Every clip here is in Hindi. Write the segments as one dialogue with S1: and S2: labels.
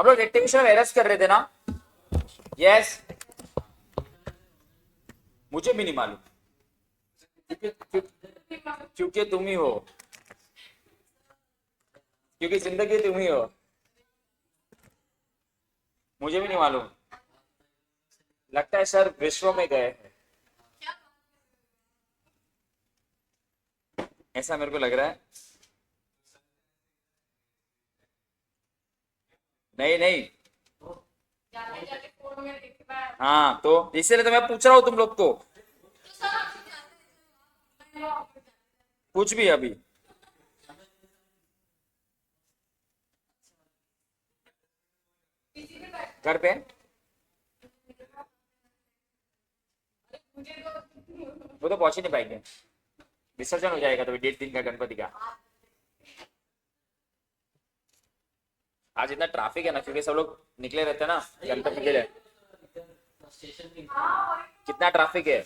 S1: हम लोग रेक्टिफिकेशन एरर्स कर रहे थे ना? यस, मुझे भी नहीं मालूम क्योंकि तुम ही हो, क्योंकि जिंदगी तुम ही हो। मुझे भी नहीं मालूम, लगता है सर विश्व में गए हैं, ऐसा मेरे को लग रहा है। नहीं नहीं, हाँ तो इसीलिए तो मैं पूछ रहा हूँ तुम लोग को, कुछ भी अभी। घर पे वो तो पहुंच ही नहीं पाएंगे, विसर्जन हो जाएगा तो 1.5 दिन का गणपति का। आज इतना ट्रैफिक है ना, क्योंकि सब लोग निकले रहते हैं ना गणपति के लिए। कितना ट्रैफिक है,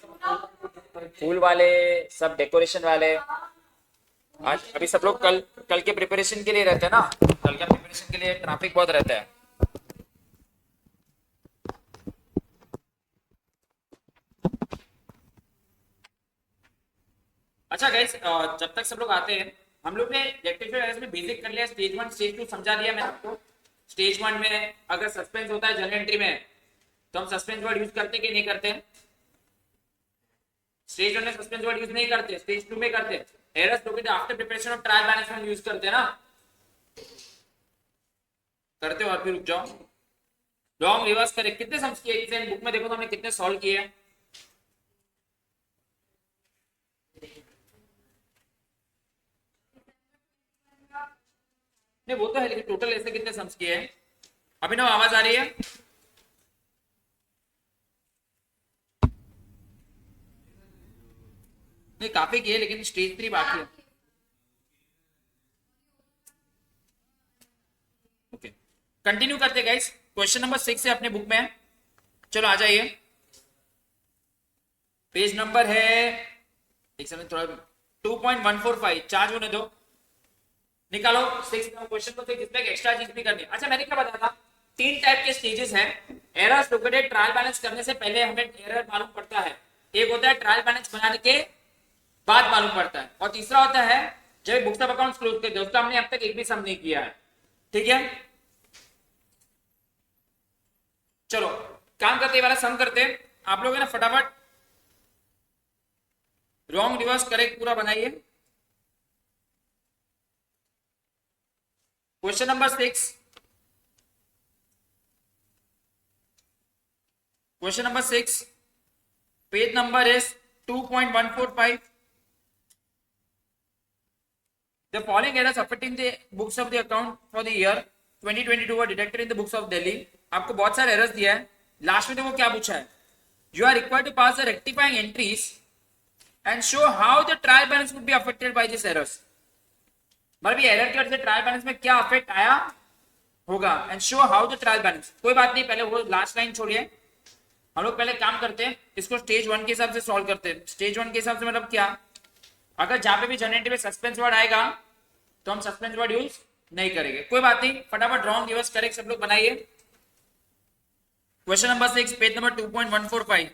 S1: फूल वाले, सब डेकोरेशन वाले। आज अभी सब लोग कल कल के प्रिपरेशन के लिए रहते हैं ना, कल के प्रिपरेशन के लिए ट्रैफिक बहुत रहता है। अच्छा गाइस, जब तक सब लोग आते हैं, हम लोग ने रेक्टिफायर में बेसिक कर लिया, स्टेज 1 स्टेज 2 समझा दिया मैंने आपको। स्टेज 1 में अगर सस्पेंस होता है जनरल एंट्री में, तो हम सस्पेंस वर्ड यूज करते कि नहीं करते? स्टेज 1 में सस्पेंस वर्ड यूज नहीं करते, स्टेज 2 में करते। Errors located after preparation of trial balance में यूज करते हैं ना, करते हो। और फिर रुक जाओ, लॉन्ग रिवर्स करे कितने सम्स किए इसे बुक में देखो तो हमने कितने सॉल्व किए हैं। नहीं वो तो है, लेकिन टोटल ऐसे कितने सम्स किए हैं? अभिनव आवाज आ रही है? नहीं काफी किए, लेकिन स्टेज 3 बाकी है। ओके, कंटिन्यू करते गाइस। क्वेश्चन नंबर 6 है अपने बुक में, चलो आ जाइए। पेज नंबर है, एक समय थोड़ा 2.145, चार्ज होने दो, निकालो। 6 क्वेश्चन को इसमें एक्स्ट्रा चीज भी करनी है। अच्छा मैंने क्या बताया था, 3 टाइप के स्टेजेस हैं एरर्स लोकेटेड ट्रायल बैलेंस करने से पहले हमें एरर मालूम पड़ता है। एक होता है ट्रायल बैलेंस बनाने के बाद मालूम पड़ता है, और तीसरा होता है जब बुक्स ऑफ अकाउंट्स क्लोज करते हैं, उसका हमने अब तक एक भी सम नहीं किया है। ठीक है, चलो काम करते वाला सम करते हैं। आप लोग है ना फटाफट रॉन्ग रिवर्स करेक्ट पूरा बनाइए। Question number 6, question number 6, page number is 2.145। The following errors affecting the books of the account for the year 2022 were detected in the books of Delhi। आपको बहुत सारे एरर्स दिया है, लास्ट में देखो क्या पूछा है। You are required to pass the rectifying entries and show how the trial balance would be affected by these errors। मतलब ये एरर की वजह से ट्रायल बैलेंस में क्या अफेक्ट आया होगा, and show how the trial balance. कोई बात नहीं, पहले वो लास्ट लाइन छोड़िए, हम लोग पहले काम करते हैं, इसको स्टेज 1 के हिसाब से सॉल्व करते हैं। स्टेज 1 के हिसाब से मतलब क्या, अगर जहां पे भी जनरेटिव में सस्पेंस वर्ड आएगा तो हम सस्पेंस वर्ड यूज नहीं करेंगे। कोई बात नहीं, फटाफट रॉन्ग रिवर्स करेक्ट सब लोग बनाइए। Question number 6, page number 2.145।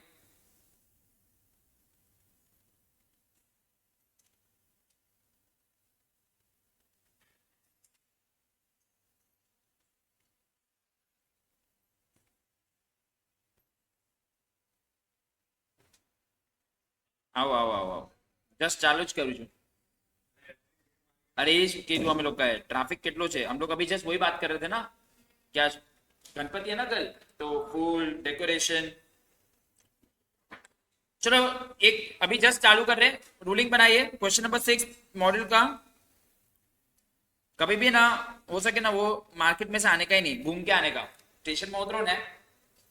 S1: आओ आओ आओ आओ, जस्ट चालू ज करू છું। अरे केतु हम लोग का है, ट्रैफिक કેટલો છે हम लोग अभी जस्ट वही बात कर रहे थे ना, क्या गणपति है ना कल, तो फूल डेकोरेशन। चलो एक अभी जस्ट चालू कर रहे हैं, रूलिंग बनाइए क्वेश्चन नंबर 6 मॉड्यूल का। कभी भी ना हो सके ना वो मार्केट में से आने का ही नहीं, घूम के आने का। સ્ટેશન માં ઉતરો ને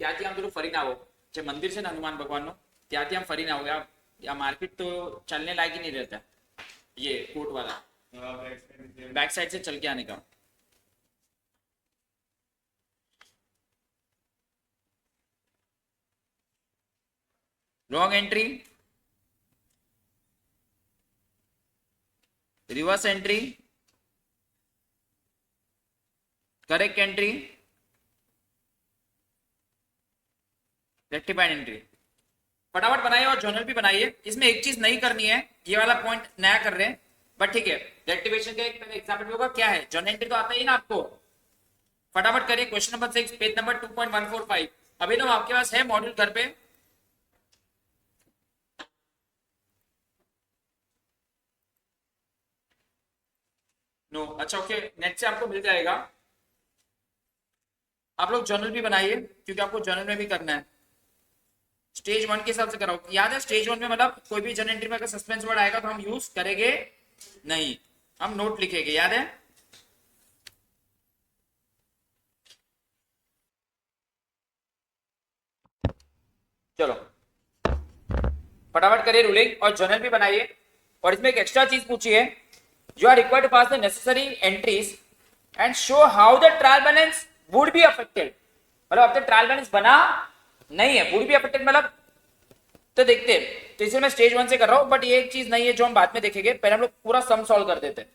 S1: ત્યાંથી આમ થોડું ફરીને આવો, જે મંદિર છે ને હનુમાન ભગવાનનું, ત્યાંથી આમ ફરીને આવો। या मार्केट तो चलने लायक ही नहीं रहता, ये कोर्ट वाला बैक साइड से चल के आने का। Wrong entry, reverse entry, correct entry, rectified entry फटाफट बनाइए और जर्नल भी बनाइए। इसमें एक चीज नहीं करनी है, ये वाला पॉइंट नया कर रहे हैं, बट ठीक है। रेक्टिफिकेशन का एक एग्जाम्पल भी होगा, क्या है जर्नल एंट्री तो आता ही ना आपको। फटाफट करिए क्वेश्चन नंबर 6 पेज नंबर 2.145। अभी तो आपके पास है मॉड्यूल घर पे। नो अच्छा ओके, नेट से आपको मिल जाएगा। आप लोग जर्नल भी बनाइए क्योंकि आपको जर्नल में भी करना है। स्टेज 1 के हिसाब से कराओ। याद है स्टेज 1 में मतलब कोई भी जर्नल एंट्री में अगर सस्पेंस वर्ड आएगा तो हम यूज करेंगे नहीं, हम नोट लिखेंगे, याद है। चलो फटाफट करिए रूलिंग और जर्नल भी बनाइए। और इसमें एक एक्स्ट्रा चीज पूछी है, you are required to pass the necessary entries and show how the trial balance would be affected. मतलब अब तक ट्रायल बैलेंस बना नहीं है, वुड बी अफेक्टेड मतलब तो देखते हैं। तो इसे मैं स्टेज 1 से कर रहा हूं, बट ये एक चीज नहीं है जो हम बाद में देखेंगे, पहले हम लोग पूरा सम सॉल्व कर देते हैं,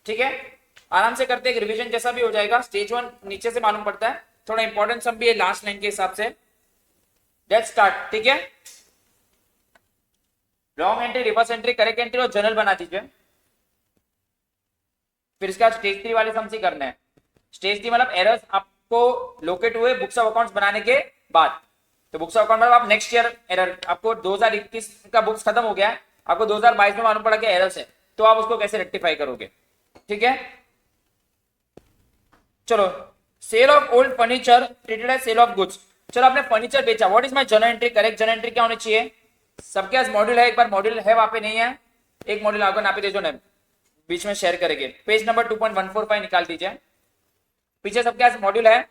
S1: ठीक है। आराम से करते हैं, रिवीजन जैसा भी हो जाएगा। स्टेज 1 नीचे से मालूम पड़ता है, थोड़ा इंपॉर्टेंट सम भी है लास्ट लाइन के हिसाब से। लेट्स स्टार्ट, ठीक है। Long entry, reverse entry, correct entry और जर्नल बना दीजिए। फिर इसका स्टेज 3 वाले सम से करना है। स्टेज 3 मतलब एरर्स आपको लोकेट हुए बुक्स ऑफ अकाउंट्स बनाने के बाद। तो बुक्स ऑफ अकाउंट मतलब आप नेक्स्ट ईयर एरर, आपको 2021 का बुक्स खत्म हो गया है, आपको 2022 में मालूम पड़ा कि एरर्स है, तो आप उसको कैसे रेक्टिफाई करोगे, ठीक है। चलो, sale of old furniture treated as sale of goods. चलो आपने फर्नीचर बेचा, what is my journal entry? Correct journal entry क्या होनी चाहिए? सबके पास मॉड्यूल है, एक बार मॉड्यूल है वहां पे नहीं है, एक मॉड्यूल आपको ना पे दे जो ना बीच में शेयर करेंगे। पेज नंबर 2.145 निकाल दीजिए, पीछे सबके पास मॉड्यूल है।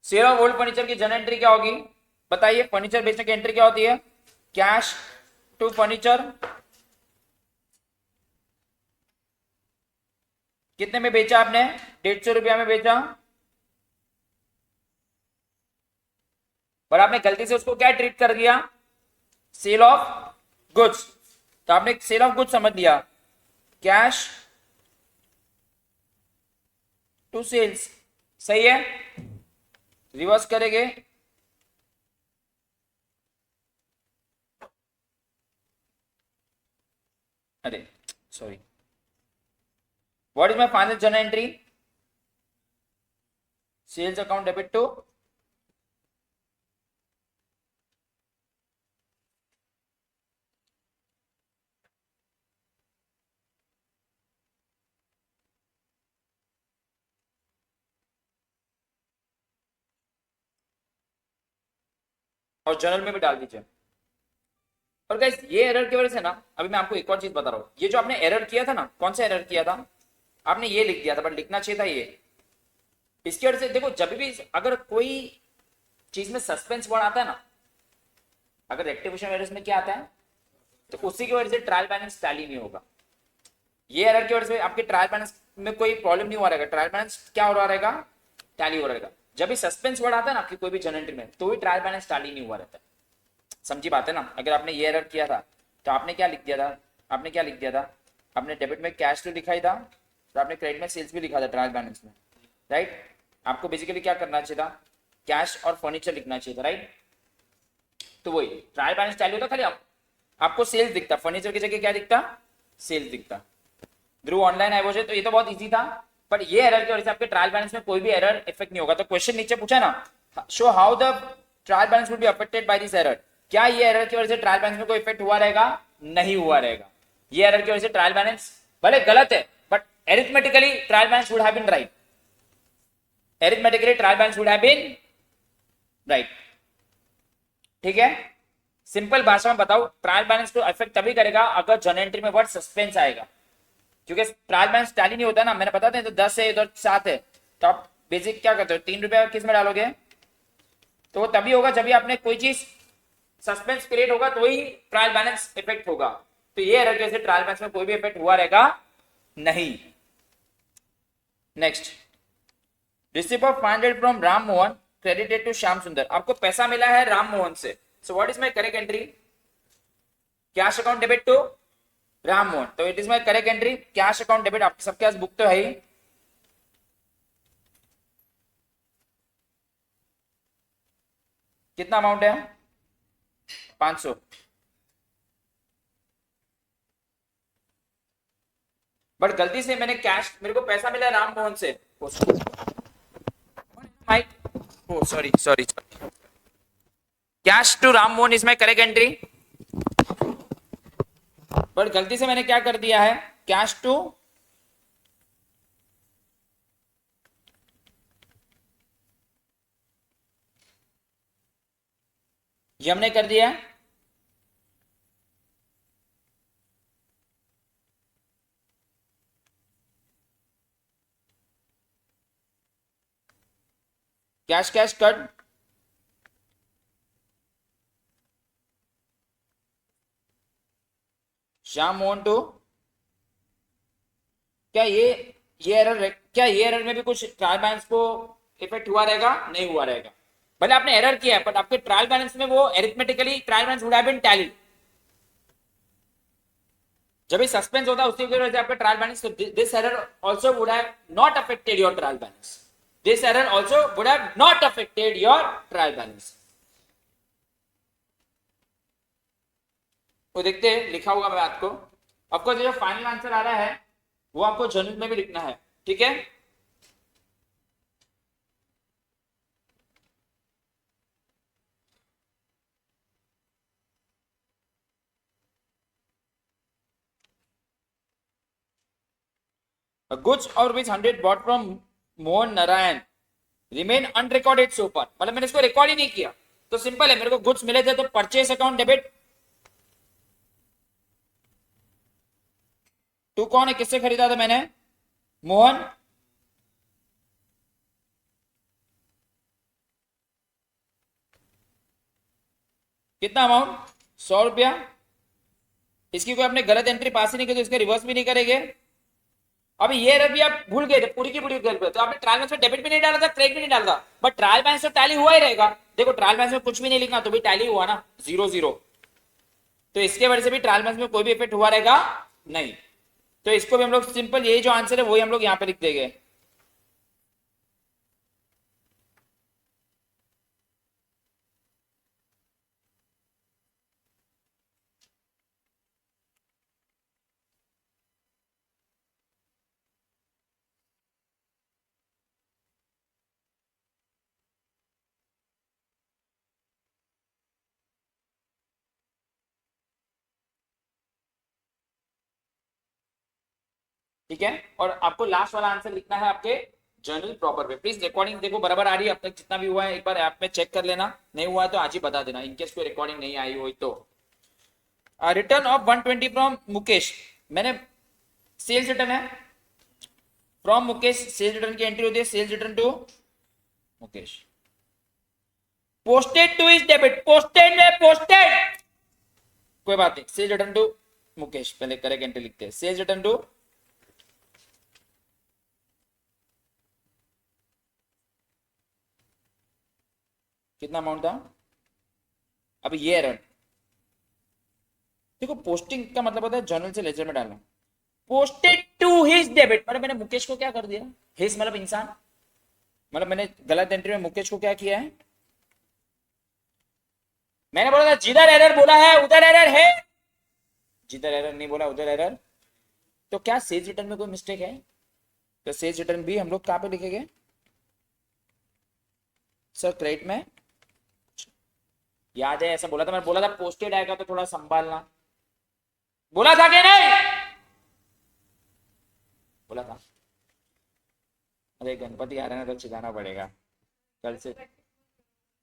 S1: सेल ऑफ ओल्ड फर्नीचर की जर्नल एंट्री क्या होगी बताइए? फर्नीचर बेचने की एंट्री क्या होती है? कैश टू फर्नीचर, कितने में बेचा आपने? 150 रुपया में बेचा, और आपने गलती से उसको क्या ट्रीट कर दिया? Sale of goods. तो आपने सेल ऑफ गुड्स समझ लिया, कैश टू सेल्स, सही है। रिवर्स करेंगे, अरे sorry, what is my final journal entry? Sales account debit to और जर्नल में भी डाल दीजिए। और गाइस ये एरर की वजह से ना, अभी मैं आपको एक और चीज बता रहा हूं, ये जो आपने एरर किया था ना, कौन सा एरर किया था आपने? ये लिख दिया था, बट लिखना चाहिए था ये। इसकी वजह से देखो, जब भी अगर कोई चीज में सस्पेंस वर्ड आता है ना, अगर रेक्टिफिकेशन एरर्स में क्या आता है, तो उसी की वजह से ट्रायल बैलेंस टैली नहीं होगा। ये एरर की वजह से आपके ट्रायल बैलेंस में कोई प्रॉब्लम नहीं हो रहेगा, ट्रायल बैलेंस क्या हो रहा रहेगा? टैली हो रहेगा। जब भी सस्पेंस वर्ड आता है ना आपकी कोई भी जर्नल एंट्री में, तो भी ट्रायल बैलेंस टैली नहीं हुआ रहता है। समझी बात है ना? अगर आपने ये एरर किया था तो आपने क्या लिख दिया था? आपने क्या लिख दिया था? आपने डेबिट में कैश तो लिखा ही था, तो आपने क्रेडिट में सेल्स भी लिखा था ट्रायल बैलेंस में, राइट। आपको बेसिकली क्या करना चाहिए था? कैश और फर्नीचर लिखना चाहिए था, राइट। तो वही ट्रायल बैलेंस टैली होता, खाली आपको सेल्स दिखता, फर्नीचर की जगह क्या दिखता? सेल्स दिखता। ध्रुव ऑनलाइन आए वो, तो ये तो बहुत इजी था, पर ये एरर की वजह से आपके ट्रायल बैलेंस में कोई भी एरर इफेक्ट नहीं होगा। तो क्वेश्चन नीचे पूछा ना, show how the trial balance would be affected by this error. क्या ये एरर की वजह से ट्रायल बैलेंस में कोई इफेक्ट हुआ रहेगा? नहीं हुआ रहेगा। ये एरर की वजह से ट्रायल बैलेंस भले गलत है, but arithmetically trial balance would have been right. Arithmetically trial balance would have been right, ठीक है। सिंपल भाषा में बताओ, ट्रायल बैलेंस को इफेक्ट तभी करेगा अगर जर्नल एंट्री में वर्ड सस्पेंस आएगा, क्योंकि ट्रायल बैलेंस टैली नहीं होता ना। मैंने बताते हैं तो 10 है, इधर 7 है, तो आप बेसिक क्या करते हो? 3 रुपया किस में डालोगे? तो वो तभी होगा जब भी आपने कोई चीज सस्पेंस क्रिएट होगा तो ही ट्रायल बैलेंस इफेक्ट होगा। तो ये एरर कैसे ट्रायल बैलेंस में कोई भी इफेक्ट हुआ रहेगा नहीं। Next, receive of 500 from Ram Mohan credited to Shyam Sundar. आपको पैसा मिला है राम मोहन से, so what is my correct entry? Cash account debit to Ram Mohan, तो it is my correct entry. Cash account debit, आपके सबके पास बुक तो है ही। कितना अमाउंट है? 500। बट गलती से मैंने कैश, मेरे को पैसा मिला राम मोहन से, Mike, oh sorry sorry, cash to Ram Mohan is my correct entry. But गलती से मैंने क्या कर दिया है, कैश टू ये हमने कर दिया। Cash cash cut, Shyam Mohan to, क्या ये एरर, क्या ये एरर में भी कुछ ट्रायल बैलेंस को इफेक्ट हुआ रहेगा? नहीं हुआ रहेगा। भले आपने एरर किया है, बट आपके ट्रायल बैलेंस में वो arithmetically trial balance would have been tallied. जब भी सस्पेंस होता है उसकी वजह से आपका trial balance, this error also would have not affected your trial balance, this error also would have not affected your trial balance. तो देखते हैं, लिखा होगा मैं आपको, आपको जो फाइनल आंसर आ रहा है वो आपको जर्नल में भी लिखना है, ठीक है? Goods और which 100 bought from Mohan Narayan remain unrecorded so for, मतलब मैंने इसको रिकॉर्ड ही नहीं किया। तो सिंपल है, मेरे को गुड्स मिले थे तो परचेस अकाउंट डेबिट टू कौन है, किससे खरीदा था मैंने? मोहन। कितना अमाउंट? 100 रुपया। इसकी कोई आपने गलत एंट्री पास ही नहीं की तो इसका रिवर्स भी नहीं करेंगे। अभी ये रवि आप भूल गए थे पूरी की पूरी गल पे, तो आपने ट्रायल बैलेंस में डेबिट भी नहीं डाला था, क्रेडिट भी नहीं डाला था, बट ट्रायल बैलेंस तो टैली हुआ ही रहेगा। देखो ट्रायल बैलेंस में कुछ भी नहीं लिखना तो भी टैली हुआ ना, 0 0। तो इसके वजह से भी ट्रायल बैलेंस में कोई भी इफेक्ट हुआ रहेगा नहीं। तो इसको भी हम लोग सिंपल, यही जो आंसर है वही हम लोग यहाँ पे लिख देंगे। ठीक है, और आपको लास्ट वाला आंसर लिखना है आपके जर्नल प्रॉपर पे। प्लीज रिकॉर्डिंग देखो बराबर आ रही है अब तक जितना भी हुआ है, एक बार ऐप में चेक कर लेना, नहीं हुआ है तो आज ही बता देना, इनकेस कोई रिकॉर्डिंग नहीं आई हो तो। रिटर्न ऑफ 120 फ्रॉम मुकेश, मैंने सेल्स रिटर्न है फ्रॉम मुकेश, सेल्स रिटर्न की एंट्री होती है, sales return to Mukesh, posted to is debit, posted में पोस्टेड कोई बात नहीं, सेल्स रिटर्न टू मुकेश, पहले करेक्ट एंट्री लिखते हैं, सेल्स रिटर्न टू कितना अमाउंट था? अब ये एरर देखो, पोस्टिंग का मतलब होता है जर्नल से लेजर में डालना, पोस्टेड टू हिज डेबिट, मतलब मैंने मुकेश को क्या कर दिया, हिज मतलब इंसान, मतलब मैंने गलत एंट्री में मुकेश को क्या किया है, मैंने बोला था जिधर एरर बोला है उधर एरर है, जिधर एरर नहीं बोला उधर एरर। तो क्या सेल्स रिटर्न में कोई मिस्टेक है? तो सेल्स रिटर्न भी हम लोग कहां पे लिखेंगे सर? क्रेडिट में, याद है ऐसा बोला था, मैंने बोला था पोस्टेड आएगा तो थोड़ा संभालना, बोला था कि नहीं? बोला था। अरे गणपति आ रहे हैं तो चिल्लाना पड़ेगा, कल से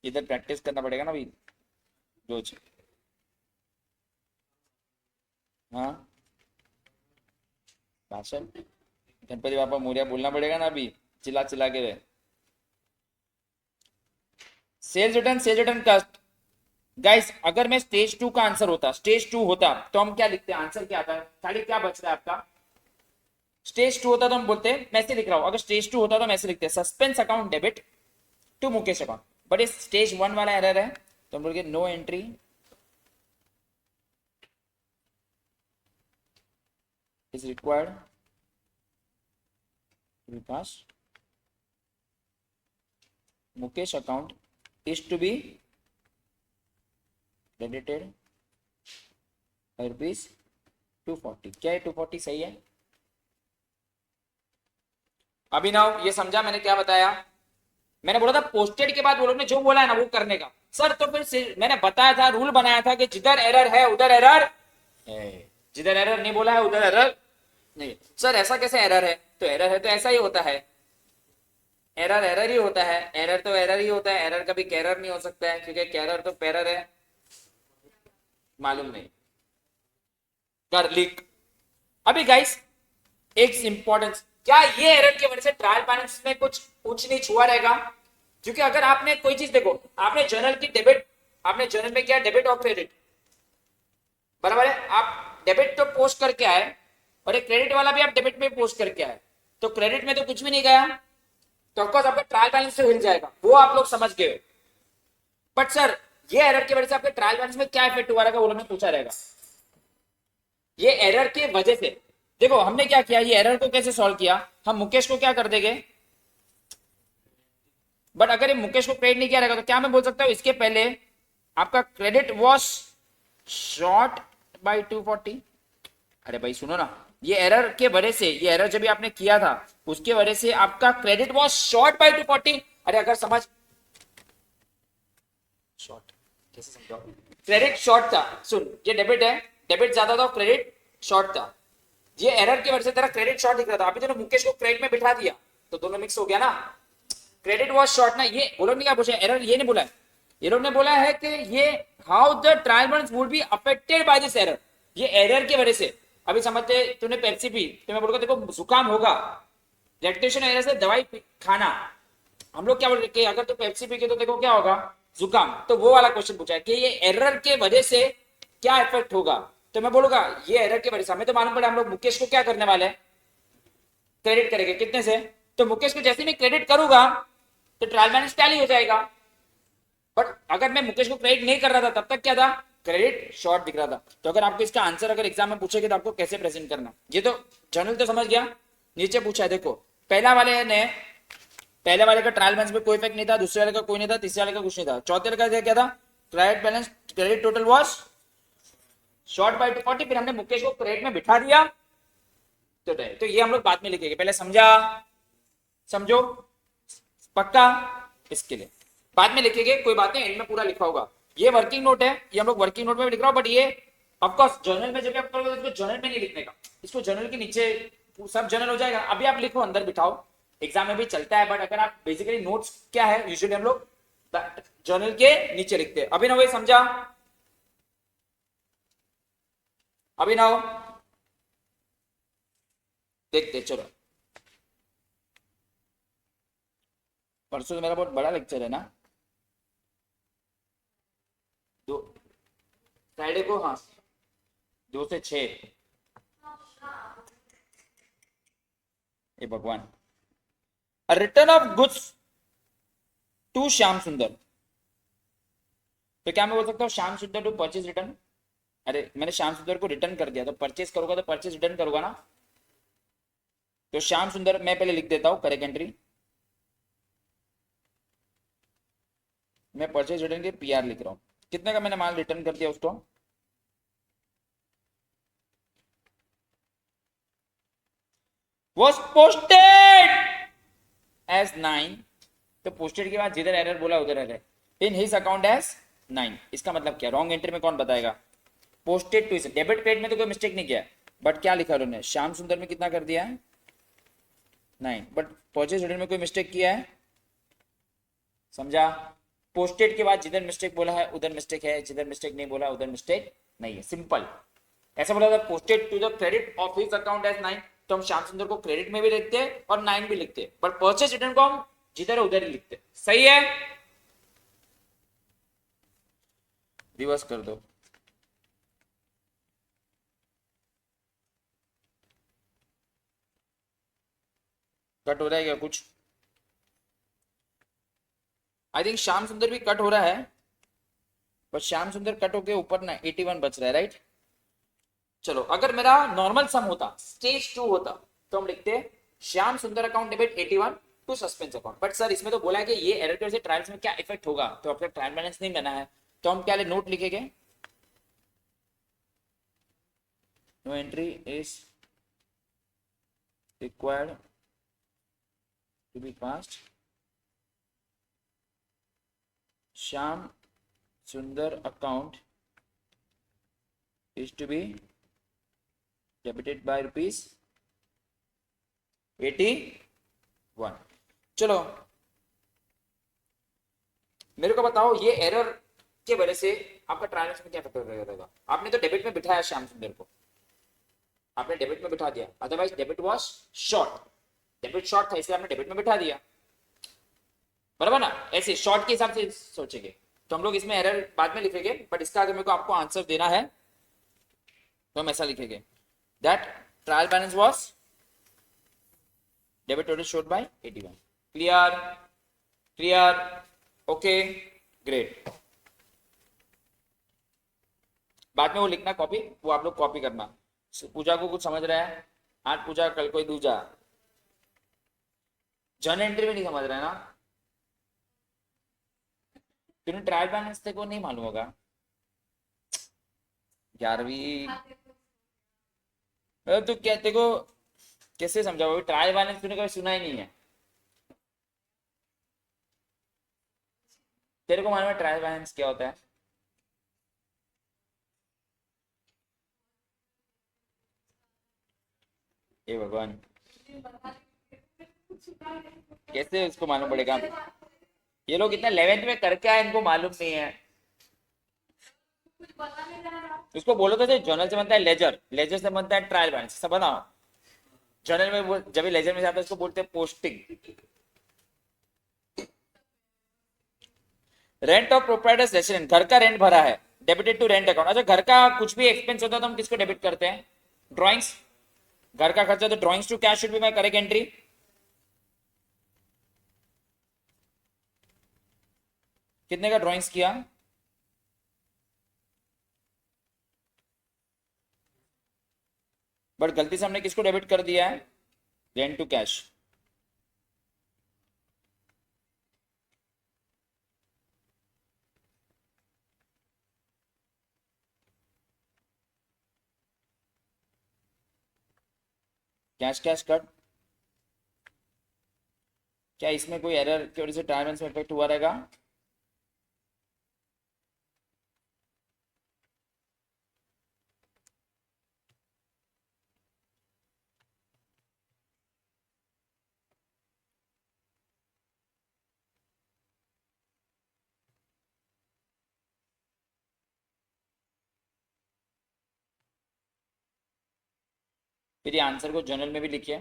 S1: इधर प्रैक्टिस करना पड़ेगा ना भाई रोज। हाँ भाषण, गणपति बापा मोरिया बोलना पड़ेगा ना अभी, चिल्ला चिल्ला के। Sales return, sales return cast, guys अगर मैं स्टेज 2 का आंसर होता, स्टेज 2 होता तो हम क्या लिखते हैं, आंसर क्या आता है, खाली क्या बच रहा है आपका? स्टेज 2 होता तो हम बोलते हैं, मैं से लिख रहा हूं, अगर स्टेज 2 होता तो मैं से लिखते हैं suspense account debit to Mukesh account, but इस स्टेज 1 वाला एरर है तो हम बोलेंगे no entry is required to pass, Mukesh account is to be credited rupees 240, क्या है 240 सही है? अभिनव ये समझा मैंने क्या बताया? मैंने बोला था पोस्टेड के बाद वो लोग ने जो बोला है ना वो करने का। सर तो फिर मैंने बताया था, रूल बनाया था कि जिधर एरर है उधर एरर है, जिधर एरर नहीं बोला है उधर एरर नहीं। सर ऐसा कैसे एरर है? तो एरर है तो ऐसा ही होता है, एरर एरर ही होता है, एरर तो एरर ही होता है, एरर कभी कैरर नहीं हो सकता है, क्योंकि कैरर तो पैरर है, मालूम नहीं कर लीक। अभी गाइस एक इंपॉर्टेंस, क्या ये एरर की वजह से ट्रायल बैलेंस में कुछ ऊंच नीच हुआ रहेगा? क्योंकि अगर आपने कोई चीज देखो, आपने जर्नल की डेबिट, आपने जर्नल में किया डेबिट और क्रेडिट, बराबर है, आप डेबिट तो पोस्ट करके आए और एक क्रेडिट वाला भी आप डेबिट में पोस्ट करके आए, तो क्रेडिट में तो कुछ भी नहीं गया, तो ऑफकोर्स आपका ट्रायल बैलेंस तो हिल जाएगा, वो आप लोग समझ गए। बट सर ये एरर की वजह से आपके ट्रायल बैलेंस में क्या इफेक्ट हुआ रहेगा, वो लोगों ने पूछा रहेगा। ये एरर की वजह से देखो हमने क्या किया, ये एरर को कैसे सॉल्व किया, हम मुकेश को क्या कर देंगे, बट अगर ये मुकेश को क्रेडिट नहीं किया रहेगा तो क्या मैं बोल सकता हूं इसके पहले आपका क्रेडिट वॉज शॉर्ट बाय 240। अरे भाई सुनो ना, ये एरर के वजह से, ये एरर जब भी आपने किया था उसके वजह से आपका क्रेडिट वॉज शॉर्ट बाय 240। अरे अगर समझ शॉर्ट कैसे समझाओ, क्रेडिट शॉर्ट था, सुन ये डेबिट है, डेबिट ज्यादा था क्रेडिट शॉर्ट था, ये एरर की वजह से तेरा क्रेडिट शॉर्ट दिख रहा था, अभी तूने मुकेश को क्रेडिट में बिठा दिया तो दोनों मिक्स हो गया ना, क्रेडिट वॉज शॉर्ट ना। ये वो लोग ने क्या पूछा, एरर ये नहीं बोला है, ये लोग ने बोला है कि ये how the trial balance would be affected by this error, ये एरर की वजह से। अभी समझते तूने पेप्सी पी तो मैं बोलूंगा देखो जुकाम होगा, लैक्टेशन एरर से दवाई खाना, हम लोग क्या बोल रहे हैं अगर तू पेप्सी पी के तो देखो क्या होगा जुकाम, तो वो वाला क्वेश्चन पूछा है कि ये एरर के वजह से क्या इफेक्ट होगा, तो मैं बोलूंगा ये एरर की वजह से, हमें तो मालूम पड़ा हम लोग मुकेश को क्या करने वाले हैं, क्रेडिट करेंगे कितने से, तो मुकेश को जैसे मैं क्रेडिट करूंगा तो ट्रायल बैलेंस टैली हो जाएगा। बट अगर मैं मुकेश को क्रेडिट नहीं कर रहा था तब तक क्या था, क्रेडिट शॉर्ट दिख रहा था। तो अगर आपको इसका आंसर अगर एग्जाम में पूछेगा तो आपको कैसे प्रेजेंट करना, ये तो जर्नल तो समझ गया, नीचे पूछा है देखो, पहले वाले का ट्रायल बैलेंस में कोई इफेक्ट नहीं था, दूसरे वाले का कोई नहीं था, तीसरे वाले का कुछ नहीं था, चौथे वाले का क्या था, credit balance credit total was short by 240, फिर हमने मुकेश को क्रेडिट में बिठा दिया तो ये हम लोग बाद में लिखेंगे, पहले समझो पक्का, इसके लिए बाद में लिखेंगे, कोई बात नहीं, एंड में पूरा लिखा होगा। ये वर्किंग नोट है, ये हम लोग वर्किंग नोट में भी लिख रहा हूं, बट ये ऑफ कोर्स जर्नल में जब आप करोगे तो इसको जर्नल में नहीं लिखने का, इसको जर्नल के नीचे सब जर्नल हो जाएगा, अभी आप लिखो अंदर बिठाओ, एग्जाम में भी चलता है, बट अगर आप बेसिकली नोट्स क्या है यूजुअली हम लोग जर्नल के नीचे लिखते हैं। अभिनव ये समझा, अभिनव देखते चलो, परसों तो मेरा बहुत बड़ा लेक्चर है ना, दो फ्राइडे को, हाँ 2 से 6, ये भगवान, return of goods to Shyam Sundar, तो क्या मैं बोल सकता हूँ श्याम सुंदर टू परचेज रिटर्न, अरे मैंने श्याम सुंदर को रिटर्न कर दिया तो परचेज करूंगा तो परचेज रिटर्न करूंगा ना, तो श्याम सुंदर मैं पहले लिख देता हूं करेक्ट एंट्री, मैं परचेज रिटर्न के पीआर लिख रहा हूं, कितने का मैंने माल रिटर्न कर दिया उसको, was posted as 9, तो पोस्टेड के बाद जिधर एरर बोला उधर error, in his account as 9, इसका मतलब क्या, रॉन्ग एंट्री में कौन बताएगा, पोस्टेड टू इस डेबिट क्रेडिट में तो कोई मिस्टेक नहीं किया, बट क्या लिखा उन्होंने, श्याम सुंदर में कितना कर दिया है 9, बट परचेज रिटर्न में कोई मिस्टेक किया है, समझा, पोस्टेड के बाद जिधर मिस्टेक बोला है उधर मिस्टेक है, जिधर मिस्टेक नहीं बोला उधर मिस्टेक नहीं है, सिंपल ऐसा बोला था, posted to the credit of his account as 9, तो हम श्याम सुंदर को क्रेडिट में भी लिखते हैं और 9 भी लिखते हैं, पर परचेज रिटर्न को हम जिधर उधर ही लिखते, सही है, रिवर्स कर दो, कट हो रहा है क्या कुछ, आई थिंक श्याम सुंदर भी कट हो रहा है, पर श्याम सुंदर कट होके ऊपर ना 81 बच रहा है, राइट। चलो अगर मेरा नॉर्मल सम होता, स्टेज 2 होता, तो हम लिखते Shyam Sundar account debit 81 to suspense account, but sir इसमें तो बोला है कि ये एरर की वजह से ट्रायल्स में क्या इफेक्ट होगा, तो आपका ट्रायल बैलेंस नहीं बना है, तो हम क्या नोट लिखेंगे, no entry is required to be passed. Shyam Sundar account is to be debited by rupees 81. चलो मेरे को बताओ ये एरर के वजह से आपका ट्रांजैक्शन में क्या फैक्टर रहेगा। आपने तो डेबिट में बिठाया श्याम सुंदर को, आपने डेबिट में बिठा दिया, otherwise debit was short, debit short था इसलिए आपने डेबिट में बिठा दिया, बराबर ना। ऐसे शॉर्ट के हिसाब से सोचेंगे तो हम लोग इसमें एरर बाद में लिखेंगे, बट इसका अगर मेरे को आपको आंसर देना है तो हम ऐसा लिखेंगे that trial balance was debit total showed by 81। Clear clear okay great. बाद में वो लिखना कॉपी, वो आप लोग कॉपी करना। पूजा को कुछ समझ रहा है आज पूजा, कल कोई दूजा। जन एंट्री में नहीं समझ रहा है ना, तूने ट्रायल बैलेंस को नहीं मालूम होगा 11वीं। तो कहते को कैसे समझाओ, ट्रायल बैलेंस तूने कभी सुना ही नहीं है। तेरे को मालूम है ट्रायल बैलेंस क्या होता है? हे भगवान, कैसे उसको मालूम पड़ेगा? ये लोग इतना 11th में करके आए, इनको मालूम नहीं है। उसको बोलो तो जर्नल से बनता है लेजर, लेजर से बनता है ट्रायल बैलेंस, सब बनाओ। जर्नल में वो जब लेजर में जाता है उसको बोलते हैं posting. Rent of proprietors resident, घर का रेंट भरा है, डेबिटेड टू रेंट अकाउंट। अच्छा घर का कुछ भी एक्सपेंस होता है तो हम किसको डेबिट करते हैं? ड्राइंग्स। घर का खर्चा तो drawings to cash should be my correct entry. कितने का ड्राइंग्स किया? बट गलती से हमने किसको डेबिट कर दिया है? Rent to cash. Cash cash cut. क्या इसमें कोई एरर की वजह से ट्रांसफर में इफेक्ट हुआ रहेगा? फिर ये आंसर को जर्नल में भी लिखिए।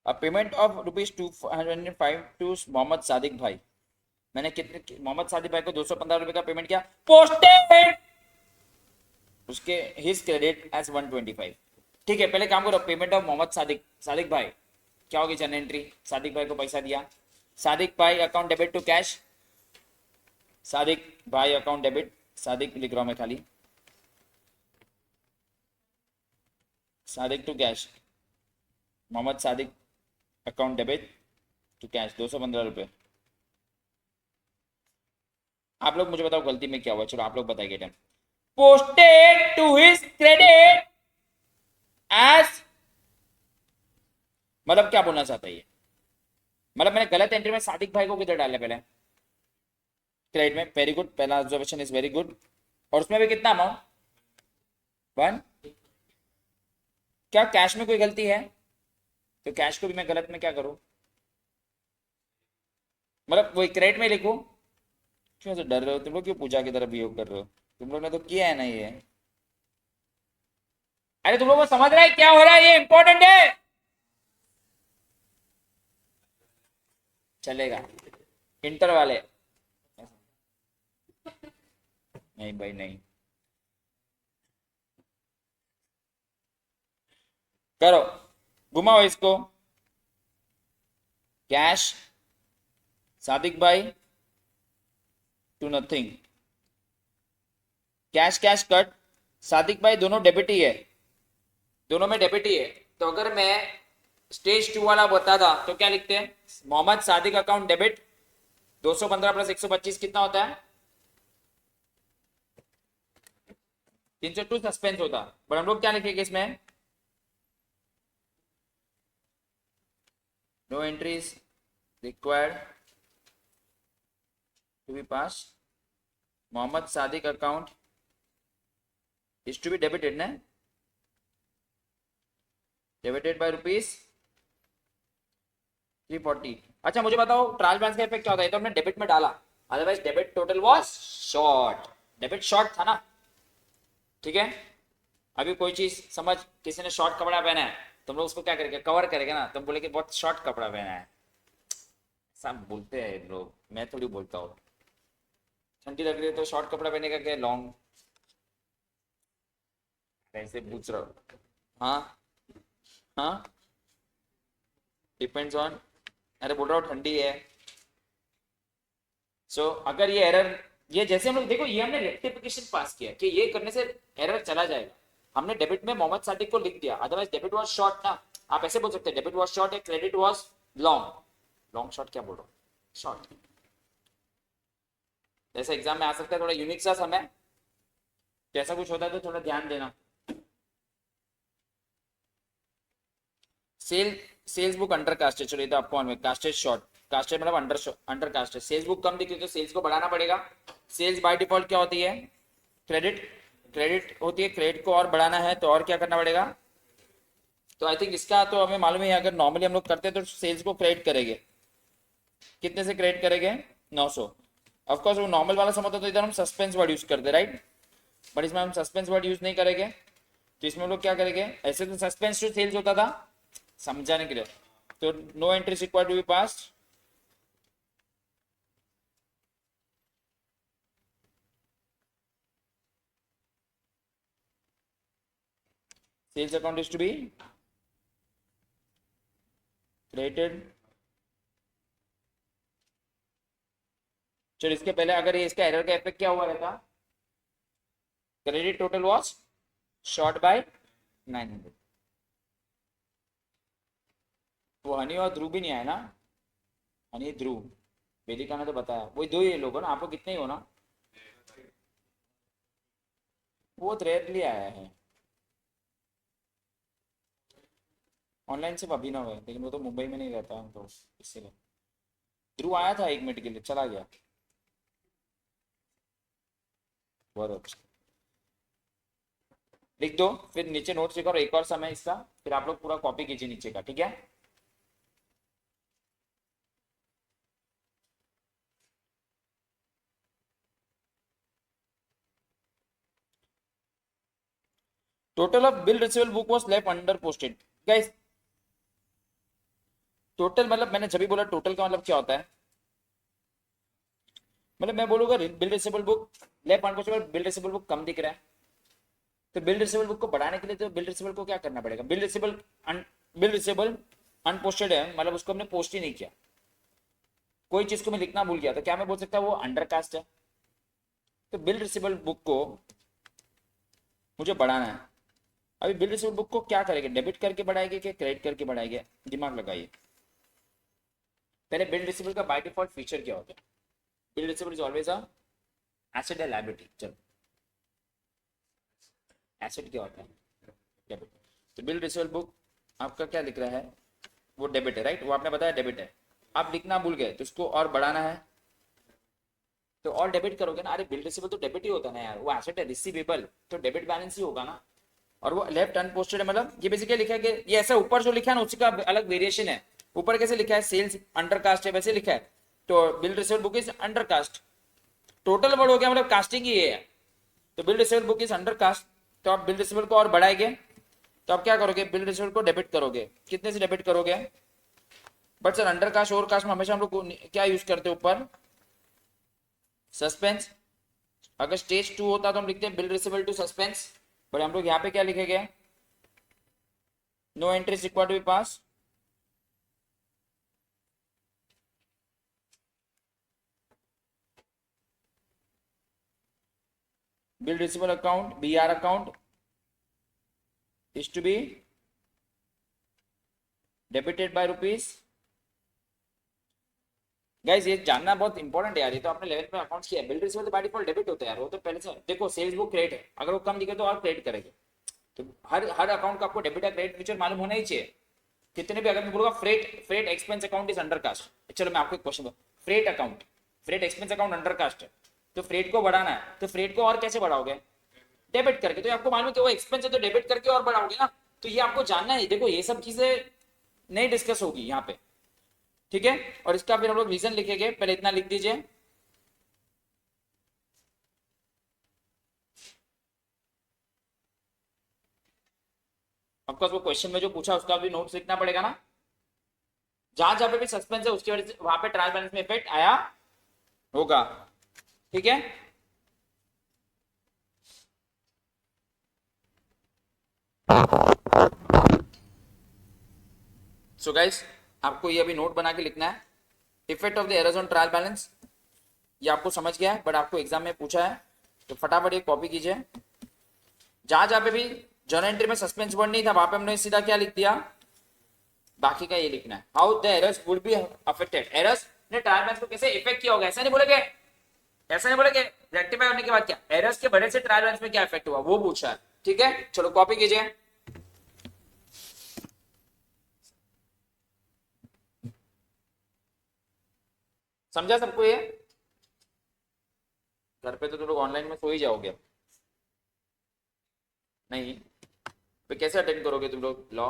S1: Payment of ₹205 to Mohammed Sadiq bhai. मैंने कितने मोहम्मद सादिक भाई को 215 रुपए का पेमेंट किया, पोस्टेड उसके हिज क्रेडिट एज 125। ठीक है पहले काम करो, पेमेंट ऑफ मोहम्मद सादिक, सादिक भाई क्या होगी जर्नल एंट्री? सादिक भाई को पैसा दिया, Sadiq bhai account debit to cash, Sadiq bhai account debit, Sadiq लिख रहा हूं मैं खाली, Sadiq to cash, Mohammed Sadiq account debit to cash 215 रुपए। आप लोग मुझे बताओ गलती में क्या हुआ, चलो आप लोग बताइए। Time posted to his credit as, मतलब क्या बोलना चाहता है ये? मतलब मैंने गलत एंट्री में सादिक भाई को किधर डाला? पहले क्रेडिट में, वेरी गुड, पहला ऑब्जर्वेशन इज वेरी गुड। और उसमें भी कितना अमाउंट? 1। क्या कैश में कोई गलती है? तो कैश को भी मैं गलत में क्या करूं, मतलब वही क्रेडिट में लिखूं? क्यों से डर रहे हो तुम लोग? क्यों पूजा की तरफ बिहेव कर रहे हो? तुम लोग ने तो किया है ना ये। अरे तुम लोग को समझ रहा है क्या हो रहा है? ये इंपॉर्टेंट है, चलेगा। इंटर वाले नहीं भाई नहीं, करो घुमाओ इसको। Cash Sadiq bhai to nothing, cash cash cut, Sadiq bhai दोनों डेबिट ही है, दोनों में डेबिट ही है। तो अगर मैं स्टेज 2 वाला बताता तो क्या लिखते हैं, Mohammed Sadiq account debit, 215 plus 125 कितना होता है, 302 सस्पेंस होता। पर हम लोग क्या लिखेंगे इसमें, no entries required to be pass, Mohammed Sadiq account is to be debited ना, डेबिटेड बाय रुपीज 340। अच्छा मुझे बताओ ट्रायल बैलेंस का इफेक्ट क्या होता है, तो हमने डेबिट में डाला, otherwise debit total was short, debit short था ना, ठीक है। अभी कोई चीज समझ, किसी ने शॉर्ट कपड़ा पहना है, तुम लोग उसको क्या करेंगे, कवर करेंगे ना, तुम बोले कि बहुत शॉर्ट कपड़ा पहना है, सब बोलते हैं लोग, मैं थोड़ी बोलता हूँ। ठंडी लग रही है तो शॉर्ट कपड़ा पहने का क्या लॉन्ग, ऐसे पूछ रहा हूँ। हाँ हाँ, डिपेंड्स ऑन, अरे बोल रहा हूँ ठंडी है। अगर ये एरर, ये जैसे हम लोग देखो, ये हमने रेक्टिफिकेशन पास किया कि ये करने से एरर चला जाएगा, हमने डेबिट में मोहम्मद सादिक को लिख दिया, अदरवाइज डेबिट वाज शॉर्ट ना, आप ऐसे बोल सकते हैं debit was short, credit was long, long short क्या बोल रहा हूँ, शॉर्ट। जैसे एग्जाम में आ सकता है, थोड़ा यूनिक सा समय, जैसा कुछ होता है तो थोड़ा ध्यान देना। Sale sales book under casted, चलो ये तो आपको में कास्टेड शॉर्ट, कास्टेड मतलब अंडर कास्टेड, सेल्स बुक कम दिख रही तो सेल्स को बढ़ाना पड़ेगा। सेल्स बाय डिफॉल्ट क्या होती है, क्रेडिट, क्रेडिट होती है, क्रेडिट को और बढ़ाना है तो और क्या करना पड़ेगा, तो आई थिंक इसका तो हमें मालूम है, अगर नॉर्मली हम लोग करते हैं तो सेल्स को क्रेडिट करेंगे, कितने से क्रेडिट करेंगे, 900। ऑफ कोर्स वो नॉर्मल वाला समय होता तो इधर हम सस्पेंस वर्ड यूज करते, राइट, बट इसमें हम सस्पेंस वर्ड यूज नहीं करेंगे, तो इसमें हम लोग क्या करेंगे, ऐसे तो सस्पेंस टू सेल्स होता था, समझाने के लिए, तो no entry required to be passed, sales account is to be credited. चलो इसके पहले अगर ये इसका एरर का इफेक्ट क्या हुआ रहता, credit total was short by 900। वो हनी और ध्रुव भी नहीं आया ना, हनी ध्रुव, वेदिका ने तो बताया, वही दो ही लोग हो ना, आप लोग कितने ही हो ना, बहुत रेयरली आया है, ऑनलाइन सिर्फ अभिनव है, लेकिन वो तो मुंबई में नहीं रहता है तो इसीलिए। ध्रुव आया था 1 मिनट के लिए, चला गया, बहुत अच्छा। लिख दो, फिर नीचे नोट्स लिखो, और एक और समय इसका, फिर आप लोग पूरा कॉपी कीजिए नीचे का, ठीक है। Total of bill receivable book was left under posted, guys total मतलब मैंने जब भी बोला टोटल का मतलब क्या होता है, मतलब मैं बोलूंगा bill receivable book left unposted, bill receivable book कम दिख रहा है, तो बिल रिसीवेबल बुक को बढ़ाने के लिए तो बिल रिसीवेबल को क्या करना पड़ेगा, बिल रिसीवेबल अनपोस्टेड है, मतलब उसको हमने पोस्ट ही नहीं किया, कोई चीज को मैं लिखना भूल गया, तो क्या मैं बोल सकता हूँ वो अंडरकास्ट है, तो बिल रिसीवेबल बुक को मुझे बढ़ाना है। अभी बिल रिसीवेबल बुक को क्या करेंगे, डेबिट करके बढ़ाएंगे कि क्रेडिट करके बढ़ाएंगे, दिमाग लगाइए। पहले बिल रिसीवेबल का बाय डिफॉल्ट फीचर क्या होता है, bill receivable is always a asset है लायबिलिटी, चलो एसेट क्या होता है, डेबिट, तो बिल रिसीवेबल बुक आपका क्या लिख रहा है, वो डेबिट है, राइट, वो आपने बताया डेबिट है, आप लिखना भूल गए तो इसको और बढ़ाना है, तो और डेबिट करोगे ना, अरे बिल रिसीवेबल तो डेबिट ही होता है ना यार, वो एसेट है रिसीवेबल, तो डेबिट बैलेंस ही होगा ना, और वो लेफ्ट अनपोस्टेड है, मतलब ये बेसिकली लिखा है कि ये ऐसा ऊपर जो लिखा है ना उसी का अलग वेरिएशन है, ऊपर कैसे लिखा है सेल्स अंडरकास्ट है वैसे लिखा है, तो bill receivable book is undercast, total word हो गया मतलब कास्टिंग ही है, तो bill receivable book is undercast, तो आप बिल रिसीवेबल को और बढ़ाएंगे, तो आप क्या करोगे, बिल रिसीवेबल को डेबिट करोगे, कितने से डेबिट करोगे, बट सर अंडर कास्ट और कास्ट में हमेशा हम लोग क्या यूज करते हैं ऊपर, सस्पेंस, अगर स्टेज 2 होता तो हम लिखते हैं bill receivable to suspense, but हम लोग यहाँ पे क्या लिखेंगे, no entries required to be pass, bill receivable account BR account is to be debited by rupees. Guys ये जानना बहुत इंपॉर्टेंट है यार, ये तो आपने 11th में अकाउंट्स किया। Bill receivable by default debit होता है यार, वो तो पहले से देखो। सेल्स बुक क्रेडिट है, अगर वो कम दिखे तो और क्रेडिट करेंगे। तो हर हर अकाउंट का आपको डेबिट या क्रेडिट फीचर मालूम होना ही चाहिए। कितने भी, अगर मैं बोलूंगा freight expense account is under cast, चलो मैं आपको एक क्वेश्चन दूं, freight expense account under cast है, तो फ्रेट को बढ़ाना है, तो फ्रेट को और कैसे बढ़ाओगे? डेबिट करके। तो आपको मालूम है कि वो एक्सपेंस है, तो डेबिट करके और बढ़ाओगे ना। तो ये आपको जानना है। देखो ये सब चीजें नहीं डिस्कस होगी यहाँ पे, ठीक है। और इसका फिर हम लोग रीजन लिखेंगे, पहले इतना लिख दीजिए। ऑफकोर्स वो क्वेश्चन में जो पूछा उसका भी नोट्स लिखना पड़ेगा ना। जहां जहां पे भी सस्पेंस है उसकी वजह से वहां पे ट्रायल बैलेंस में इफेक्ट आया होगा, ठीक है। सो गाइस आपको ये अभी नोट बना के लिखना है, effect of the errors on trial balance. ये आपको समझ गया है, बट आपको एग्जाम में पूछा है, तो फटाफट ये कॉपी कीजिए। जहां जहां पे भी जर्नल एंट्री में सस्पेंस वर्ड नहीं था वहां पे हमने सीधा क्या लिख दिया, बाकी का ये लिखना है। How the errors would be affected, errors ने ट्रायल बैलेंस को कैसे इफेक्ट किया होगा। ऐसा नहीं बोलेगे, ऐसा नहीं बोलेगे रेक्टिफाई होने के बाद क्या, एरर्स के बढ़ने से ट्रायल बैलेंस में क्या इफेक्ट हुआ वो पूछा है, ठीक है। चलो कॉपी कीजिए। समझा सबको ये? घर पे तो तुम लोग ऑनलाइन में सो ही जाओगे नहीं, तो कैसे अटेंड करोगे तुम लोग लॉ?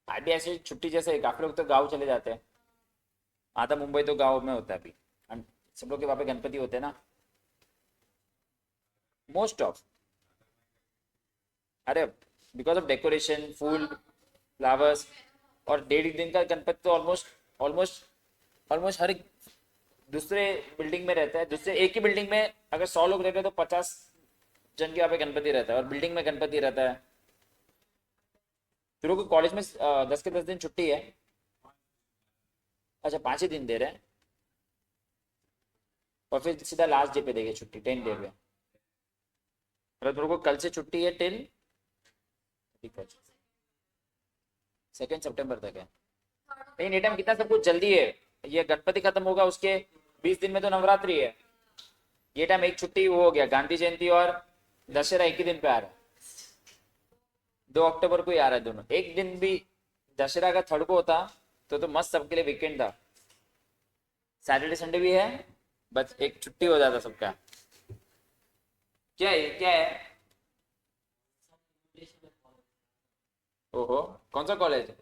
S1: आज भी ऐसे छुट्टी जैसे काफी लोग तो गाँव चले जाते हैं, आधा मुंबई तो गाँव में होता है अभी। सब लोग के वहाँ पे गणपति होते हैं ना, मोस्ट ऑफ। अरे बिकॉज ऑफ डेकोरेशन, फूल, फ्लावर्स, और 1.5 दिन का गणपति तो ऑलमोस्ट ऑलमोस्ट ऑलमोस्ट हर दूसरे बिल्डिंग में रहता है। दूसरे एक ही बिल्डिंग में अगर 100 लोग रहते हैं तो 50 जन के यहाँ पे गणपति रहता है, और बिल्डिंग में गणपति रहता है। फिर वो कॉलेज में 10 के 10 दिन छुट्टी है। अच्छा 5 ही दिन दे रहे हैं, और फिर सीधा लास्ट डे पे देंगे छुट्टी, 10 डे पे। अगर तुम लोग को कल से छुट्टी है टिल 2 सितंबर तक है। लेकिन ये टाइम कितना सब कुछ जल्दी है, ये गणपति खत्म होगा उसके 20 दिन में तो नवरात्रि है। ये टाइम एक छुट्टी वो हो गया, गांधी जयंती और दशहरा एक ही दिन पे आ रहा है, 2 अक्टूबर को ही आ रहा है दोनों। एक दिन भी दशहरा का 3rd को होता तो मस्त सबके लिए वीकेंड था। सैटरडे संडे भी है, बस एक छुट्टी हो जाता सबका। क्या है क्या है? ओहो कौन सा कॉलेज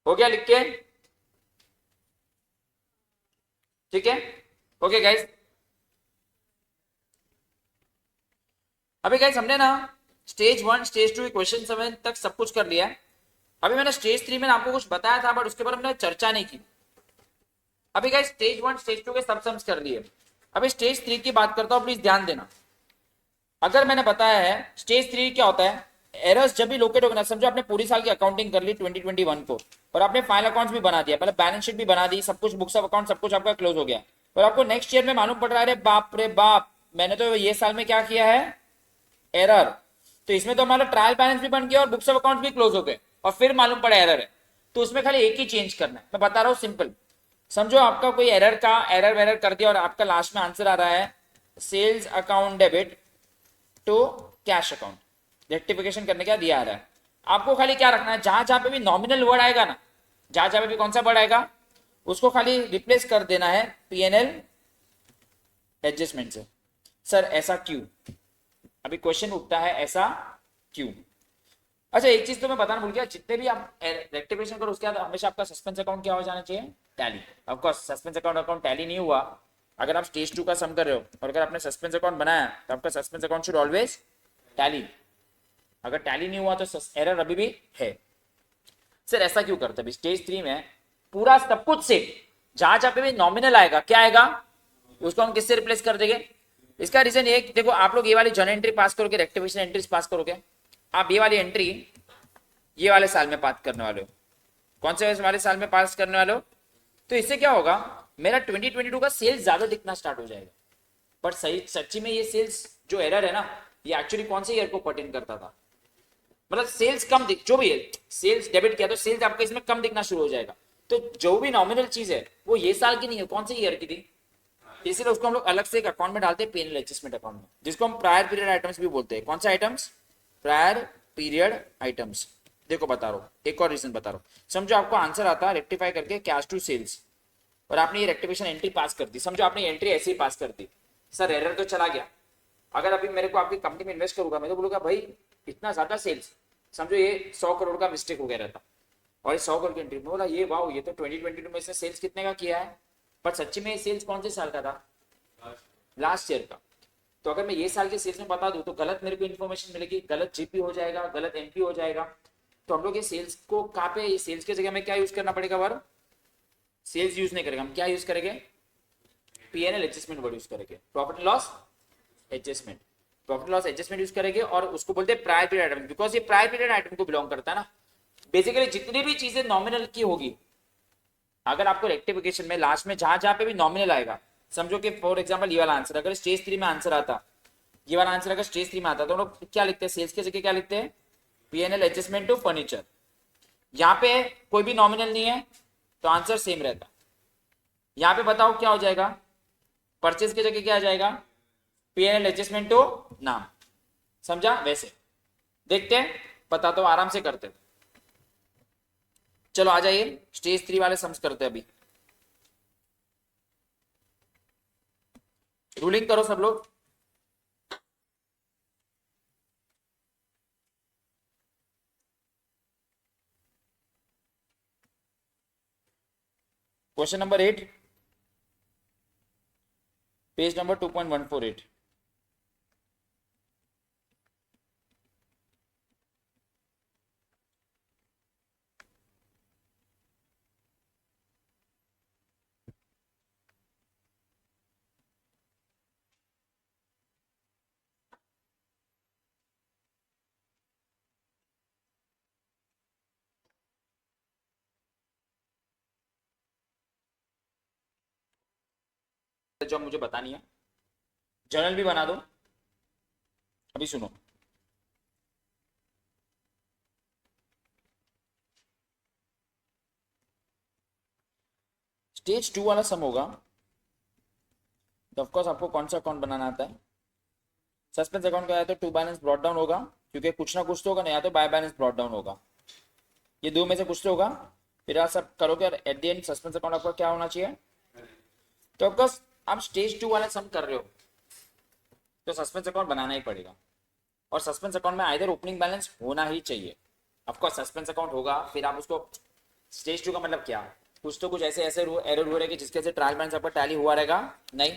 S1: हो गया लिख के, ठीक है। ओके गाइस, अभी गाइस हमने ना स्टेज 1 स्टेज 2 क्वेश्चन 7 तक सब कुछ कर लिया है। अभी मैंने स्टेज 3 में आपको कुछ बताया था, बट उसके बारे में हमने चर्चा नहीं की। अभी गाइस स्टेज 1 स्टेज 2 के सब सम्स कर लिए। अभी स्टेज 3 की बात करता हूं, प्लीज ध्यान देना। अगर मैंने बताया है स्टेज 3 क्या होता है, एरर्स जब भी लोकेट होगा ना, समझो आपने पूरी साल की अकाउंटिंग कर ली 2021 को, और आपने फाइनल अकाउंट्स भी बना दिया, मतलब बैलेंस शीट भी बना दी, सब कुछ बुक्स ऑफ अकाउंट सब कुछ आपका क्लोज हो गया, और आपको नेक्स्ट ईयर में मालूम पड़ रहा है, बाप रे बाप मैंने तो ये साल में क्या किया है, एरर। तो इसमें तो हमारा ट्रायल बैलेंस भी बन गया और बुक्स ऑफ अकाउंट भी क्लोज हो गए, और फिर मालूम पड़ा एरर है। तो उसमें खाली एक ही चेंज करना है, मैं बता रहा हूं सिंपल। समझो आपका कोई एरर कर दिया और आपका लास्ट में आंसर आ रहा है sales account debit to cash account, rectification करने का दिया आ रहा है। आपको खाली क्या रखना है, जहां जहां पे भी नॉमिनल वर्ड आएगा ना, जहां जहां पे भी कौन सा वर्ड आएगा उसको खाली रिप्लेस कर देना है पीएनएल एडजस्टमेंट से। सर ऐसा क्यों? अभी क्वेश्चन उठता है ऐसा क्यों। अच्छा एक चीज तो मैं बताना भूल गया, जितने भी आप रेक्टिफिकेशन करो उसके बाद हमेशा आपका सस्पेंस अकाउंट क्या हो जाना चाहिए, tally. Of course suspense account tally नहीं हुआ, अगर आप स्टेज 2 का सम कर रहे हो और अगर आपने सस्पेंस अकाउंट बनाया तो आपका suspense account should always tally. अगर टैली नहीं हुआ तो एरर अभी भी है। सर ऐसा क्यों करते हैं? स्टेज 3 में पूरा सब कुछ से जहां जहां पे भी नॉमिनल आएगा क्या आएगा उसको हम किससे रिप्लेस कर देंगे। इसका रीजन ये, देखो आप लोग ये वाली जर्नल एंट्री पास करोगे, रेक्टिफिकेशन एंट्रीज पास करोगे, आप ये वाली एंट्री ये वाले साल में पास करने वाले हो। कौन से वाले साल में पास करने वाले हो? तो इससे क्या होगा, मेरा 2022 का सेल्स ज्यादा दिखना स्टार्ट हो जाएगा। बट सही सच्ची में ये सेल्स जो एरर है ना, ये एक्चुअली कौन से ईयर को पर्टेन करता था, मतलब सेल्स कम दिख, जो भी है सेल्स डेबिट किया तो सेल्स आपका इसमें कम दिखना शुरू हो जाएगा। तो जो भी नॉमिनल चीज है वो ये साल की नहीं है, कौन से ईयर की थी, इसलिए उसको हम लोग अलग से एक अकाउंट में डालते हैं, पीएनएल एडजस्टमेंट अकाउंट में, जिसको हम प्रायर पीरियड आइटम्स भी बोलते हैं। कौन से आइटम्स, प्रायर पीरियड आइटम्स। देखो बता रहा हूँ, एक और रीजन बता रहा हूँ। समझो आपको आंसर आता है रेक्टिफाई करके कैश टू सेल्स, और आपने ये रेक्टिफिकेशन एंट्री पास कर दी, समझो आपने एंट्री ऐसे ही पास कर दी, सर एरर तो चला गया। अगर अभी मेरे को आपकी कंपनी में इन्वेस्ट करूंगा, मैं तो बोलूंगा भाई इतना ज्यादा सेल्स, समझो ये 100 करोड़ का मिस्टेक हो गया रहता, और ये 100 करोड़ की एंट्री में बोला ये वाओ ये तो 2022 में से सेल्स कितने का किया है, पर सच्ची में ये सेल्स कौन से साल का था, लास्ट ईयर का। तो अगर मैं ये साल के सेल्स में बता दूं तो गलत मेरे को इन्फॉर्मेशन मिलेगी, गलत जीपी हो जाएगा, गलत एमपी हो जाएगा। तो हम लोग ये सेल्स को कहाँ पे, ये सेल्स की जगह में क्या यूज करना पड़ेगा, बार सेल्स यूज नहीं करेंगे, हम क्या यूज करेंगे, पीएनएल एडजस्टमेंट वर्ड यूज करेंगे, profit loss adjustment, profit loss adjustment use करेंगे, और उसको बोलते हैं प्रायर पीरियड आइटम, बिकॉज ये प्रायर पीरियड आइटम को बिलोंग करता है ना। बेसिकली जितनी भी चीजें नॉमिनल की होगी, अगर आपको रेक्टिफिकेशन में लास्ट में जहां जहां पे भी नॉमिनल आएगा, समझो कि फॉर एग्जांपल ये वाला आंसर अगर स्टेज 3 में आंसर आता, ये वाला आंसर अगर स्टेज 3 में आता तो हम लोग क्या लिखते हैं, सेल्स की जगह क्या लिखते हैं, पीएनएल एडजस्टमेंट टू फर्नीचर। यहाँ पे कोई भी नॉमिनल नहीं है तो आंसर सेम रहता। यहाँ पे बताओ क्या हो जाएगा, परचेज की जगह क्या आ जाएगा, पीएनएल एडजस्टमेंट टू नाम। समझा, वैसे देखते हैं, पता तो आराम से करते। चलो आ जाइए स्टेज 3 वाले सम्स करते हैं अभी। रूलिंग करो सब लोग। Question number 8, page number 2.148। जो मुझे बतानी है, जर्नल भी बना दो। अभी सुनो, स्टेज 2 वाला सम होगा तो ऑफकोर्स आपको कौन सा अकाउंट बनाना आता है, सस्पेंस अकाउंट का है तो टू बैलेंस ब्रॉट डाउन होगा, क्योंकि कुछ ना कुछ तो होगा ना, या तो बाय बैलेंस ब्रॉट डाउन होगा, ये दो में से कुछ तो होगा। फिर आप सब करोगे और at the end suspense account आपका क्या होना चाहिए। तो ऑफकोर्स आप स्टेज 2 वाला सम कर रहे हो तो सस्पेंस अकाउंट बनाना ही पड़ेगा, और सस्पेंस अकाउंट में आइदर ओपनिंग बैलेंस होना ही चाहिए। ऑफकोर्स सस्पेंस अकाउंट होगा, फिर आप उसको स्टेज 2 का मतलब क्या, कुछ तो कुछ ऐसे ऐसे एरर हो रहे कि जिसके से ट्रायल बैलेंस आपका टैली हुआ रहेगा नहीं,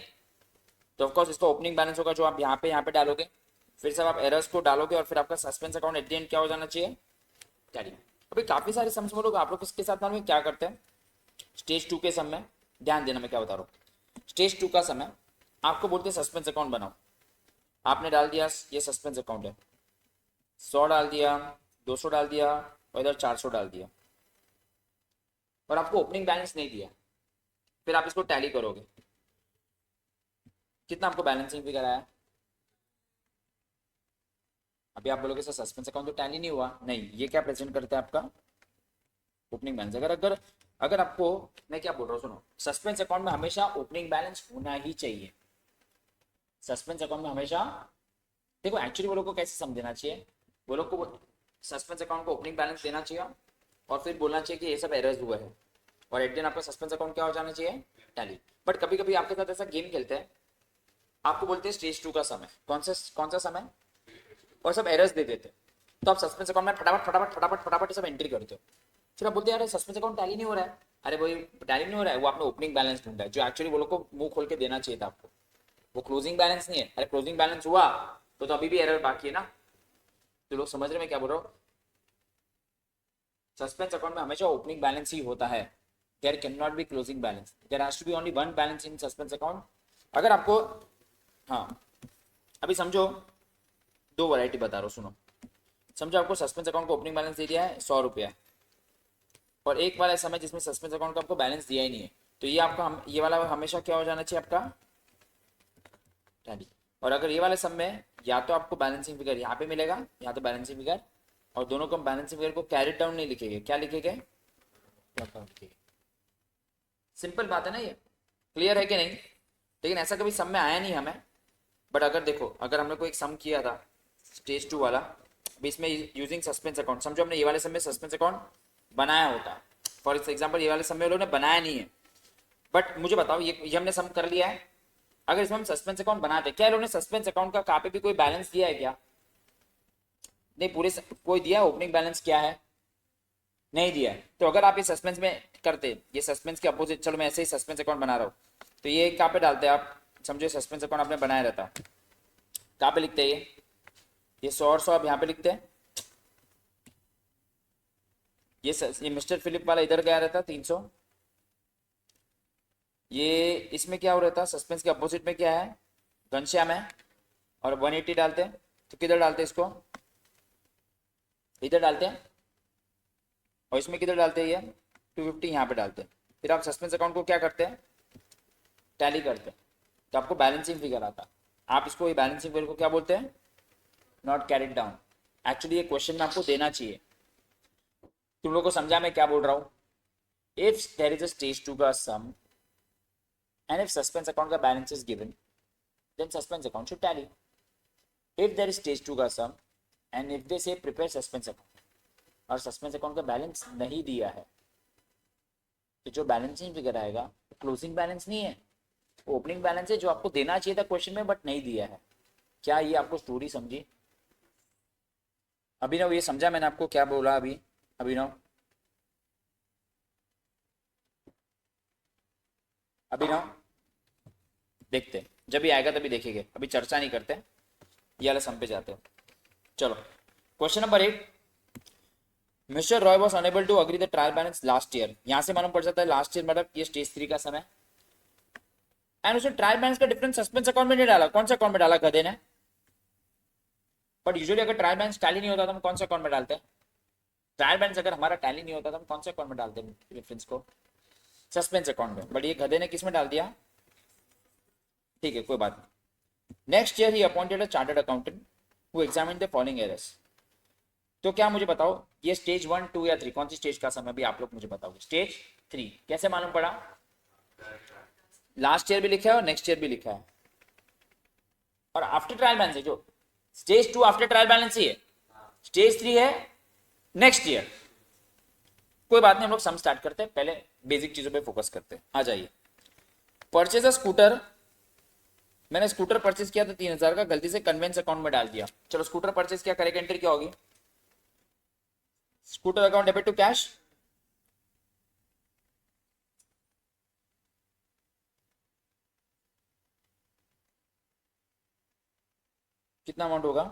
S1: तो ऑफकोर्स इसका ओपनिंग बैलेंस होगा जो आप यहाँ पे डालोगे, फिर सब आप एरर्स को डालोगे, और फिर आपका suspense account at the end क्या हो जाना चाहिए, टैली। अभी काफी सारे सम्स में लोग आप लोग इसके साथ में क्या करते हैं, स्टेज 2 के सम में ध्यान देना, मैं क्या बता रहा हूँ, स्टेज 2 का समय आपको बोलते हैं सस्पेंस अकाउंट बनाओ, आपने डाल दिया ये सस्पेंस अकाउंट है, 100 डाल दिया, 200 डाल दिया, और इधर 400 डाल दिया, और आपको ओपनिंग बैलेंस नहीं दिया, फिर आप इसको टैली करोगे, कितना आपको बैलेंसिंग फिगर आया। अभी आप बोलोगे सर सस्पेंस अकाउंट तो टैली नहीं हुआ, नहीं, ये क्या प्रेजेंट करता है आपका ओपनिंग बैलेंस। अगर अगर अगर आपको, मैं क्या बोल रहा हूँ सुनो, सस्पेंस अकाउंट में हमेशा ओपनिंग बैलेंस होना ही चाहिए, सस्पेंस अकाउंट में हमेशा। देखो एक्चुअली वो लोग को कैसे समझना चाहिए, वो लोग को सस्पेंस अकाउंट को ओपनिंग बैलेंस देना चाहिए, और फिर बोलना चाहिए कि ये सब एरर्स हुए हैं, और एट दिन आपका सस्पेंस अकाउंट क्या हो जाना चाहिए, टैली। बट कभी कभी आपके साथ ऐसा गेम खेलते हैं, आपको बोलते हैं स्टेज 2 का समय, कौन सा समय, और सब एरर्स दे देते, तो आप सस्पेंस अकाउंट में फटाफट फटाफट फटाफट फटाफट सब एंट्री करते हो, फिर आप बोलते हैं अरे सस्पेंस अकाउंट टैली नहीं हो रहा है, अरे भाई टैली नहीं हो रहा है, वो आपने ओपनिंग बैलेंस ढूंढा है, जो एक्चुअली वो लोग को मुंह खोल के देना चाहिए था आपको, वो क्लोजिंग बैलेंस नहीं है। अरे क्लोजिंग बैलेंस हुआ तो अभी भी एरर बाकी है ना, तो लोग समझ रहे मैं क्या बोल रहा हूँ, सस्पेंस अकाउंट में हमेशा ओपनिंग बैलेंस ही होता है, there can not be closing balance, there has to be only one balance in suspense account. अगर आपको, हाँ अभी समझो, दो वैरायटी बता रहा हूँ सुनो, समझो आपको सस्पेंस अकाउंट को ओपनिंग बैलेंस दे दिया है 100 रुपया, और एक वाला समय जिसमें सस्पेंस अकाउंट का आपको बैलेंस दिया ही नहीं है, तो ये आपका ये वाला हमेशा क्या हो जाना चाहिए आपका टैली। और अगर ये वाले सम में या तो आपको बैलेंसिंग फिगर यहाँ पे मिलेगा या तो बैलेंसिंग फिगर, और दोनों को बैलेंसिंग फिगर को कैरी डाउन नहीं लिखेंगे, क्या लिखेंगे, सिंपल बात है ना ये, क्लियर है कि नहीं। लेकिन ऐसा कभी सम में आया नहीं हमें, बट अगर देखो अगर हमने कोई एक सम किया था स्टेज 2 वाला, अभी इसमें यूजिंग सस्पेंस अकाउंट, समझो हमने ये वाले सम में सस्पेंस अकाउंट बनाया होता, फॉर एग्जाम्पल ये वाले सम में लोगों ने बनाया नहीं है, बट मुझे बताओ ये हमने सम कर लिया है, अगर इसमें हम सस्पेंस अकाउंट बनाते, क्या लोगों ने सस्पेंस अकाउंट का कहाँ पे भी कोई बैलेंस दिया है क्या, नहीं पूरे कोई दिया ओपनिंग बैलेंस क्या है, नहीं दिया है। तो अगर आप ये सस्पेंस में करते, ये सस्पेंस के अपोजिट, चलो मैं ऐसे ही सस्पेंस अकाउंट बना रहा हूँ, तो ये कहाँ पे डालते हैं आप, समझो सस्पेंस अकाउंट आपने बनाया रहता, कहाँ पे लिखते हैं ये 100 और 100 आप यहाँ पे लिखते हैं, ये मिस्टर फिलिप वाला इधर गया रहता 300, ये इसमें क्या हो रहता सस्पेंस के अपोजिट में क्या है घनश्याम है, और 180 डालते हैं, तो किधर डालते हैं इसको, इधर डालते हैं, और इसमें किधर डालते हैं ये 250 यहाँ पे डालते हैं, फिर आप सस्पेंस अकाउंट को क्या करते हैं टैली करते हैं, तो आपको बैलेंसिंग फिगर आता है, आप इसको ये बैलेंसिंग फिगर को क्या बोलते हैं, नॉट कैरिड डाउन। एक्चुअली ये क्वेश्चन में आपको देना चाहिए, तुम लोग को समझा मैं क्या बोल रहा हूँ, if there is a stage 2 का सम and if suspense account का balance is given then suspense account should tally, if there is stage 2 का sum and if they say prepare suspense account और suspense account का बैलेंस नहीं दिया है, तो जो बैलेंसिंग फिगर आएगा क्लोजिंग बैलेंस नहीं है, ओपनिंग बैलेंस है जो आपको देना चाहिए था क्वेश्चन में बट नहीं दिया है। क्या ये आपको स्टोरी समझी अभिनव, ये समझा मैंने आपको क्या बोला अभी अभिनव, अभिनव देखते जब भी आएगा तभी देखेंगे, अभी चर्चा नहीं करते, ये वाले सम पे जाते हैं। चलो question number 8, mister Roy was unable to agree the trial balance last year, यहां से मालूम पड़ जाता है लास्ट ईयर मतलब ये स्टेज 3 का समय, एंड उसने ट्रायल बैलेंस का डिफरेंस सस्पेंस अकाउंट में नहीं डाला, कौन सा अकाउंट में डाला गधे ने, बट यूजुअली अगर ट्रायल बैलेंस टैली नहीं होता तो हम कौन सा अकाउंट में डालते हैं, ट्रायल बैलेंस अगर हमारा टैली नहीं होता तो हम कौन सा अकाउंट में डालते हैं डिफरेंस को, सस्पेंस अकाउंट में, बट ये गधे ने किस में डाल दिया, ठीक है कोई बात नहीं। Next year he appointed a chartered accountant who examined the following errors, तो क्या मुझे बताओ ये स्टेज 1 2 या 3 कौन सी स्टेज का समय भी आप लोग मुझे बताओगे, स्टेज 3 कैसे मालूम पड़ा, लास्ट ईयर भी लिखा है और नेक्स्ट ईयर भी लिखा है, और आफ्टर ट्रायल बैलेंस है, जो स्टेज 2 आफ्टर ट्रायल बैलेंस ही है, स्टेज 3 है नेक्स्ट ईयर, कोई बात नहीं हम लोग सम स्टार्ट करते हैं, पहले बेसिक चीजों पे फोकस करते हैं, आ जाइए। परचेज अ स्कूटर, मैंने स्कूटर परचेज किया था 3000 का, गलती से कन्वेंस अकाउंट में डाल दिया, चलो स्कूटर परचेज किया, करेक्ट एंट्री क्या होगी, scooter account debit to cash, कितना अमाउंट होगा,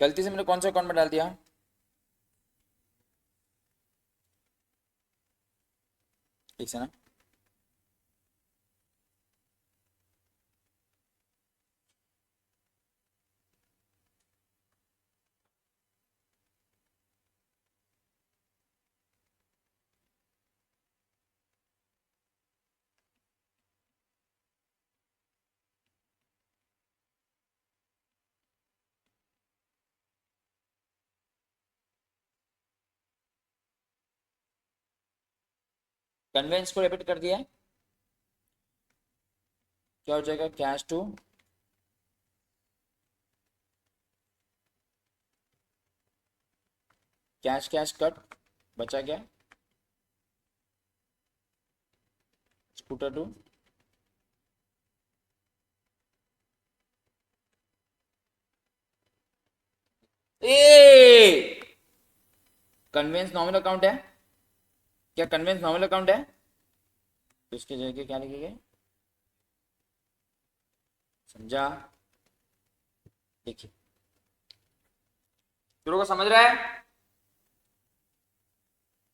S1: गलती से मैंने कौन सा अकाउंट में डाल दिया, ठीक है ना, कन्वेंस को डेबिट कर दिया, क्या हो जाएगा cash to cash, cash cut बचा क्या, scooter to a conveyance nominal account है, क्या कन्वेंस नॉमिनल अकाउंट है, तो इसके जगह क्या लिखेंगे, समझा, देखिए लोगों को समझ रहा है,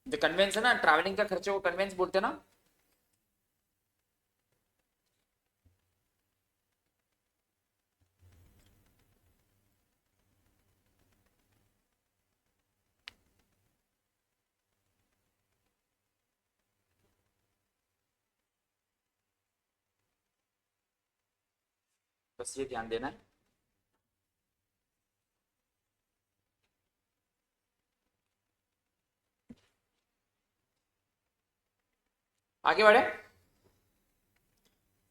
S1: जो कन्वेंस है ना ट्रैवलिंग का खर्चे को कन्वेंस बोलते हैं ना, बस ये ध्यान देना है। आगे बढ़े।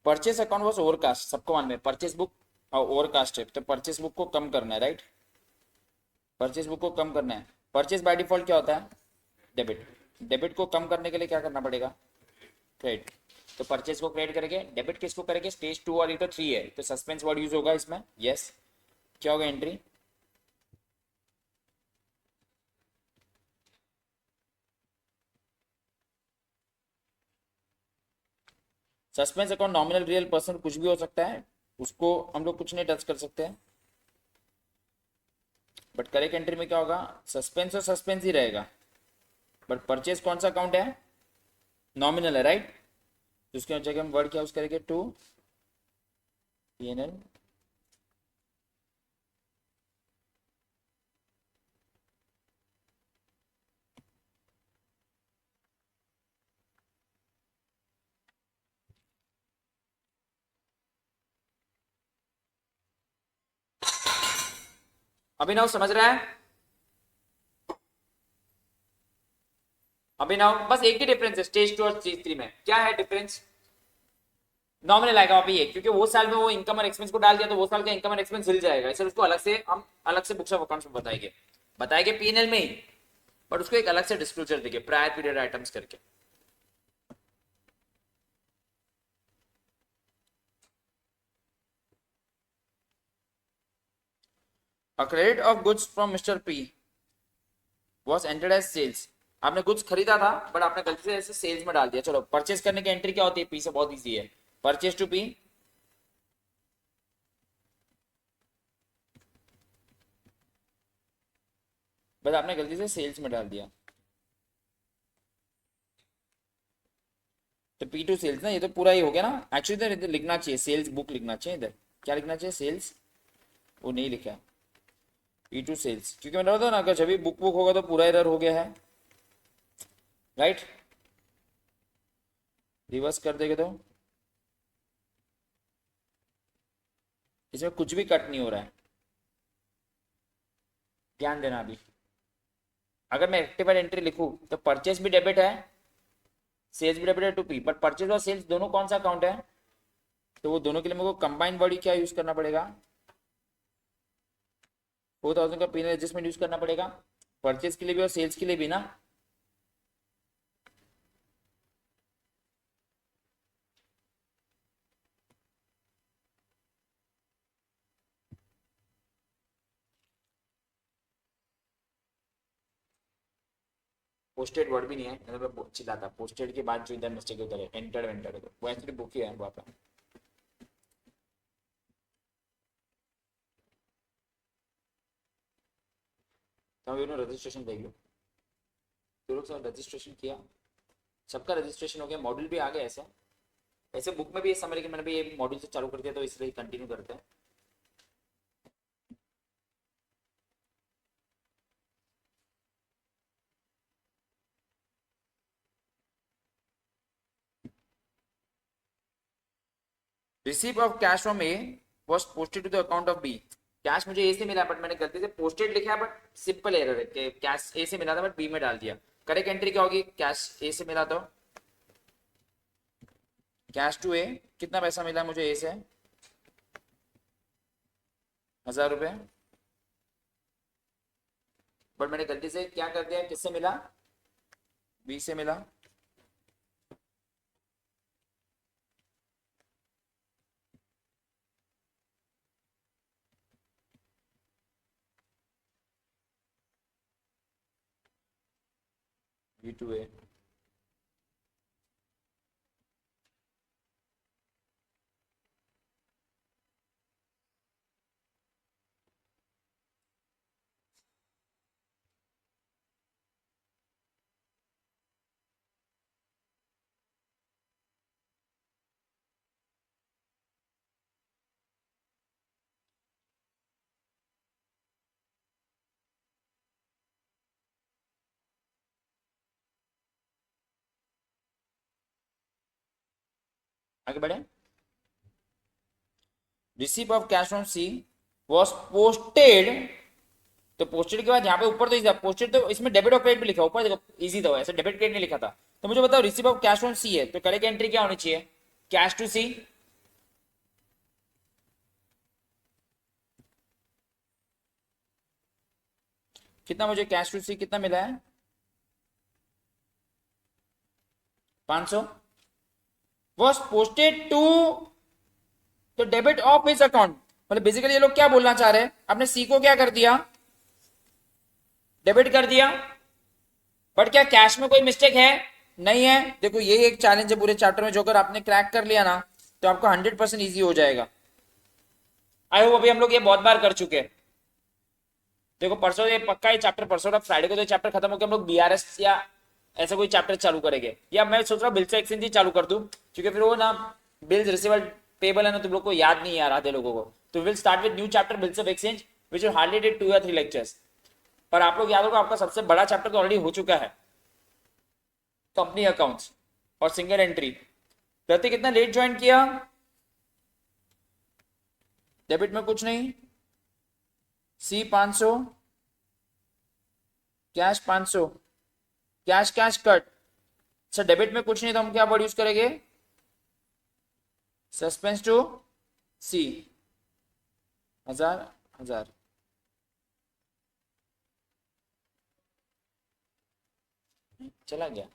S1: परचेस अकाउंट वॉज ओवरकास्ट, सबको मालूम है परचेस बुक ओवरकास्ट है, तो परचेस बुक को कम करना है, राइट। परचेस बुक को कम करना है। परचेस बाय डिफॉल्ट क्या होता है, डेबिट। डेबिट को कम करने के लिए क्या करना पड़ेगा, क्रेडिट। तो परचेस को क्रेडिट करेंगे, डेबिट किसको करेंगे, स्टेज 2 और ये तो 3 है, तो सस्पेंस वर्ड यूज होगा इसमें, यस। क्या होगा entry, suspense account nominal real person कुछ भी हो सकता है, उसको हम लोग कुछ नहीं टच कर सकते हैं। बट करेक्ट एंट्री में क्या होगा, सस्पेंस और सस्पेंस ही रहेगा। बट परचेज कौन सा अकाउंट है, नॉमिनल है, राइट। तो उसके जगह हम वर्ड क्या यूज करेंगे, टू पीएनएल। अभिनव समझ रहा है, अभिनव बस एक ही डिफरेंस है स्टेज 2 और स्टेज 3 में, क्या है डिफरेंस, नॉमिनल आएगा वहां पे ये, क्योंकि वो साल में वो इनकम और एक्सपेंस को डाल दिया तो वो साल का इनकम और एक्सपेंस हिल जाएगा, इसलिए उसको अलग से हम अलग से बुक्स ऑफ अकाउंट्स में बताएंगे, बताएंगे पीएनएल में ही, बट उसको एक अलग से डिस्क्लोजर देंगे प्रायर पीरियड आइटम्स करके। A credit of goods from Mr. P was entered as sales। आपने गुड्स खरीदा था बट आपने गलती से ऐसे सेल्स में डाल दिया। चलो परचेज करने की एंट्री क्या होती है, पी से बहुत इजी है, परचेज टू पी, बस आपने गलती से सेल्स में डाल दिया, तो पी टू सेल्स ना, ये तो पूरा ही हो गया ना। एक्चुअली इधर इधर लिखना चाहिए सेल्स बुक लिखना चाहिए, इधर क्या लिखना चाहिए, सेल्स, वो नहीं लिखा है, पी टू सेल्स, क्योंकि मैंने बताया ना अगर जब भी बुक बुक होगा तो पूरा एरर हो गया है, राइट। रिवर्स कर देंगे तो इसमें कुछ भी कट नहीं हो रहा है, ध्यान देना। अभी अगर मैं रेक्टिफाइड एंट्री लिखूं तो परचेज भी डेबिट है, सेल्स भी डेबिट है टू पी, बट परचेज और सेल्स दोनों कौन सा अकाउंट है, तो वो दोनों के लिए मेरे को कंबाइन वर्ड क्या यूज करना पड़ेगा, 4000 का पीनल एडजस्टमेंट यूज करना पड़ेगा, परचेज के लिए भी और सेल्स के लिए भी ना। पोस्टेड वर्ड भी नहीं है, मतलब मैं चिल्लाता पोस्टेड के बाद जो इधर मिस्टेक उधर है, एंटर वेंटर वो एक्चुअली बुक ही है वहाँ पे। तो रजिस्ट्रेशन देख लो, तो लोग सब रजिस्ट्रेशन किया, सबका रजिस्ट्रेशन हो गया, मॉड्यूल भी आ गया। ऐसे ऐसे बुक में भी ये समझ कि मैंने भी ये मॉड्यूल से चालू कर दिया, तो इसलिए कंटिन्यू करते हैं। Receive of cash from A was posted to the account of B. Cash मुझे ए से मिला बट मैंने गलती से पोस्टेड लिखा है, बट सिंपल एरर है कि कैश ए से मिला था बट बी में डाल दिया। करेक्ट एंट्री क्या होगी, कैश ए से मिला तो कैश टू ए, कितना पैसा मिला मुझे ए से, 1000 रुपये, बट मैंने गलती से क्या कर दिया, किससे मिला, बी से मिला। बी टू ए, आगे बढ़े। Receipt of cash from C was posted, तो पोस्टेड के बाद यहाँ पे ऊपर तो पोस्टेड, तो इसमें डेबिट और क्रेडिट भी लिखा ऊपर, देखो इजी था, ऐसे डेबिट क्रेडिट नहीं लिखा था। तो मुझे बताओ रिसीप ऑफ कैश फ्रॉम सी है तो करेक्ट एंट्री क्या होनी चाहिए, कैश टू सी। कितना मुझे कैश टू सी कितना मिला है, 500 वॉज पोस्टेड टू, तो डेबिट ऑफ हिज अकाउंट, मतलब बेसिकली ये लोग क्या बोलना चाह रहे हैं, आपने सी को क्या कर दिया, डेबिट कर दिया, बट क्या कैश में कोई मिस्टेक है, नहीं है। देखो ये एक चैलेंज है पूरे चैप्टर में, जो अगर आपने क्रैक कर लिया ना तो आपको 100% ईजी हो जाएगा। आई होप अभी हम लोग ये बहुत बार कर चुके हैं। देखो परसों ये पक्का, ये चैप्टर परसों का फ्राइडे को तो चैप्टर खत्म होकर हम लोग बीआरएस या ऐसा कोई चैप्टर चालू करेंगे, या मैं सोच रहा हूँ बिल्स एक्सचेंज ही चालू कर दूं, क्योंकि फिर वो ना बिल्स रिसीवेबल पेबल है ना, तुम लोग को याद नहीं यार आधे लोगों को। तो will start with new chapter bills of exchange which will hardly take 2 या 3 लेक्चर्स। पर आप लोग याद होगा आपका सबसे बड़ा चैप्टर तो ऑलरेडी हो चुका है, कंपनी अकाउंट्स और सिंगल एंट्री। प्रतीक कितना लेट ज्वाइन किया, डेबिट में कुछ नहीं, सी 500, cash 500, cash cash cut. Sir debit में कुछ नहीं तो हम क्या वर्ड यूज करेंगे, सस्पेंस टू सी, 1000 चला गया।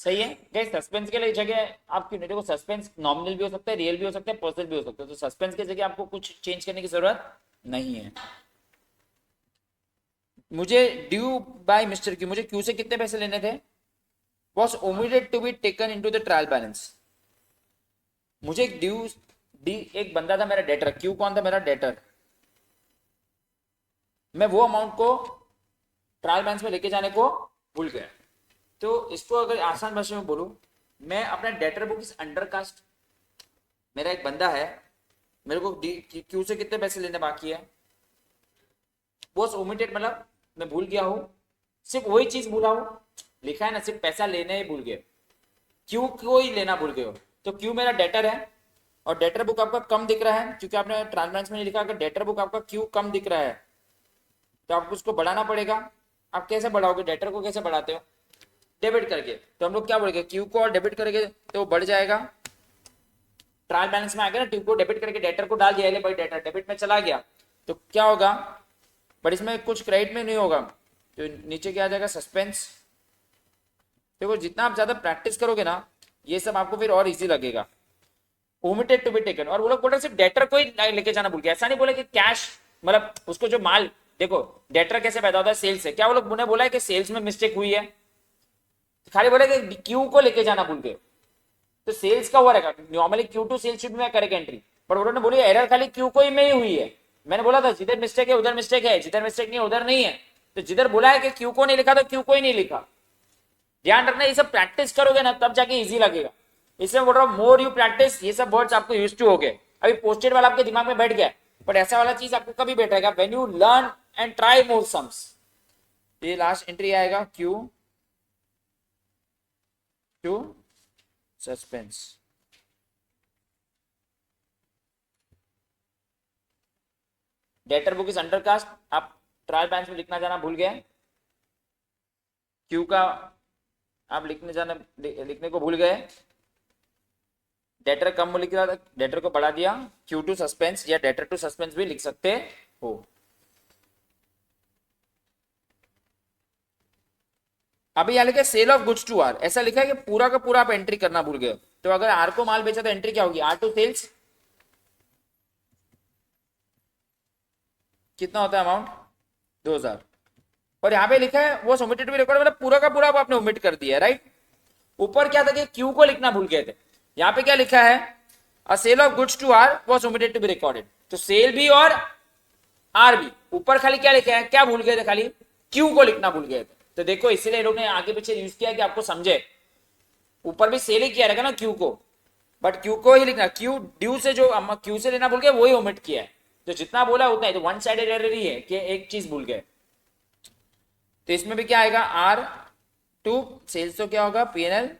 S1: सही है गाइस, सस्पेंस के लिए जगह आप क्यों नहीं, देखो सस्पेंस नॉमिनल भी हो सकता है, रियल भी हो सकता है, पर्सनल भी हो सकता है, तो सस्पेंस की जगह आपको कुछ चेंज करने की जरूरत नहीं है। मुझे ड्यू बाय मिस्टर क्यू, मुझे क्यू से कितने पैसे लेने थे, was omitted to be taken into the trial balance. मुझे एक ड्यू डी, एक बंदा था मेरा डेटर, क्यू कौन था मेरा डेटर, मैं वो अमाउंट को ट्रायल बैलेंस में लेके जाने को भूल गया। तो इसको अगर आसान भाषा में बोलूं, मैं अपना डेटर बुक इस अंडरकास्ट, मेरा एक बंदा है, मेरे को क्यू से कितने पैसे लेने बाकी है, वो ओमिटेड मतलब मैं भूल गया हूं, सिर्फ वही चीज भूला हूं, लिखा है ना सिर्फ पैसा लेने ही भूल गए, क्यू को ही लेना भूल गए हो। तो क्यू मेरा डेटर है और डेटर बुक आपका कम दिख रहा है क्योंकि आपने ट्रायल बैलेंस में नहीं लिखा। अगर डेटर बुक आपका क्यू कम दिख रहा है तो आपको उसको बढ़ाना पड़ेगा। आप कैसे बढ़ाओगे, डेटर को कैसे बढ़ाते हो, डेबिट करके। तो हम लोग क्या बोलेंगे, क्यू को और डेबिट करेंगे तो वो बढ़ जाएगा, ट्रायल बैलेंस में आ गया ना, क्यू को डेबिट करके डेटर को डाल दिया, भाई डेटर डेबिट में चला गया तो क्या होगा, बट इसमें कुछ क्रेडिट में नहीं होगा, तो नीचे क्या आ जाएगा, सस्पेंस। देखो जितना आप ज्यादा प्रैक्टिस करोगे ना ये सब आपको फिर और इजी लगेगा। ओमिटेड टू बी टेकन, और वो लोग बोल रहे सिर्फ डेटर को ही लेके जाना भूल गया, ऐसा नहीं बोले कि कैश मतलब उसको जो माल, देखो डेटर कैसे पैदा होता है, सेल्स से, क्या वो लोग ने बोला है कि सेल्स में मिस्टेक हुई है, खाली बोले कि क्यू को लेके जाना भूल गए, तो सेल्स का हुआ रहेगा, normally Q to sales sheet में करेक्ट एंट्री, पर उन्होंने बोली एरर खाली क्यू को ही में ही हुई है। मैंने बोला था जिधर मिस्टेक है उधर मिस्टेक है, जिधर मिस्टेक नहीं है उधर नहीं है, तो जिधर बोला है कि क्यू को नहीं लिखा तो क्यू को ही नहीं लिखा। ध्यान रखना, ये सब प्रैक्टिस करोगे ना तब जाके इजी लगेगा, इसमें बोल रहा हूँ मोर यू प्रैक्टिस, ये सब वर्ड्स आपको यूज टू हो गए। अभी पोस्टेड वाला आपके दिमाग में बैठ गया, बट ऐसा वाला चीज आपको कभी बैठेगा when you learn and try more sums. ये लास्ट एंट्री आएगा Q to suspense. Debtor book is undercast, आप ट्रायल बैलेंस में लिखना जाना भूल गए, क्यू का आप लिखने को भूल गए, डेटर कम लिख रहा था, डेटर को बढ़ा दिया, क्यू टू सस्पेंस या डेटर टू सस्पेंस भी लिख सकते हो। अभी यहाँ लिखा है sale of goods to R, ऐसा लिखा है कि पूरा का पूरा आप एंट्री करना भूल गए, तो अगर आर को माल बेचा तो एंट्री क्या होगी, आर टू सेल्स कितना होता है अमाउंट 2000, और यहाँ पे लिखा है वो ओमिटेड टू बी रिकॉर्डेड, मतलब पूरा का पूरा आपने ओमिट कर दिया, राइट। ऊपर क्या था कि क्यू को लिखना भूल गए थे, यहाँ पे क्या लिखा है, a sale of goods to R was omitted to be recorded, तो सेल भी और आर भी, ऊपर खाली क्या लिखा है, क्या भूल गए थे, खाली क्यू को लिखना भूल गए थे। तो देखो इसीलिए लोग ने आगे पीछे यूज किया कि आपको समझे, ऊपर भी सेल ही किया रहेगा ना क्यू को, बट क्यू को ही लिखना, क्यू ड्यू से जो क्यू से लेना भूल गए वही ओमिट किया है, तो जितना बोला उतना ही, तो वन साइडेड एरर ही है कि एक चीज भूल गए। तो इसमें भी क्या आएगा, R2 सेल्स, तो क्या होगा P&L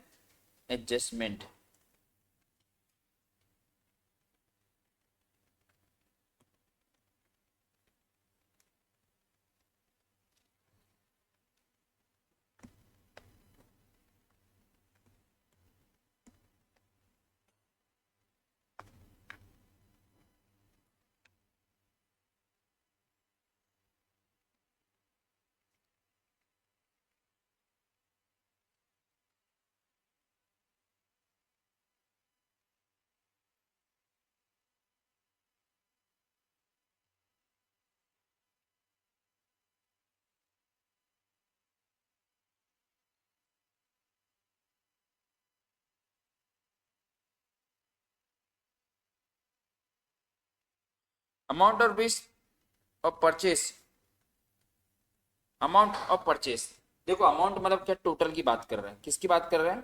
S1: adjustment. Amount of rupees of purchase, amount of purchase, देखो अमाउंट मतलब क्या, टोटल की बात कर रहे हैं, किसकी बात कर रहे हैं,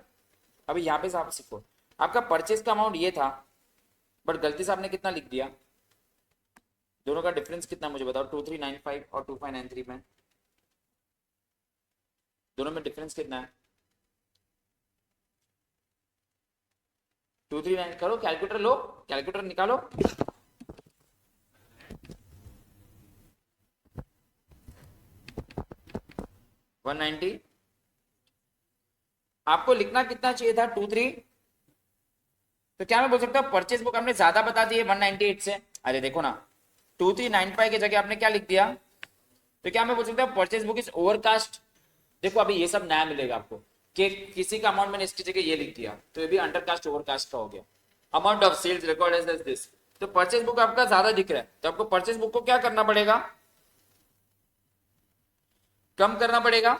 S1: अभी यहाँ पे से आप सीखो, आपका परचेस का अमाउंट ये था, बट गलती से आपने कितना लिख दिया, दोनों का डिफरेंस कितना मुझे बताओ, 2395 और 2593 में, दोनों में डिफरेंस कितना है, 239 करो, कैलकुलेटर लो, कैलकुलेटर निकालो, 190, आपको लिखना कितना चाहिए था 23, तो क्या मैं बोल सकता हूँ परचेज बुक हमने ज्यादा बता दी है 198 से, अरे देखो ना 2395 की जगह आपने क्या लिख दिया, तो क्या मैं बोल सकता हूँ परचेज बुक इज ओवरकास्ट, देखो अभी ये सब नया मिलेगा आपको कि किसी का अमाउंट मैंने इसकी जगह ये लिख दिया, तो ये भी अंडरकास्ट ओवरकास्ट का हो गया। Amount of sales record as this, तो परचेज बुक आपका ज्यादा दिख रहा है, तो आपको परचेज बुक को क्या करना पड़ेगा, कम करना पड़ेगा,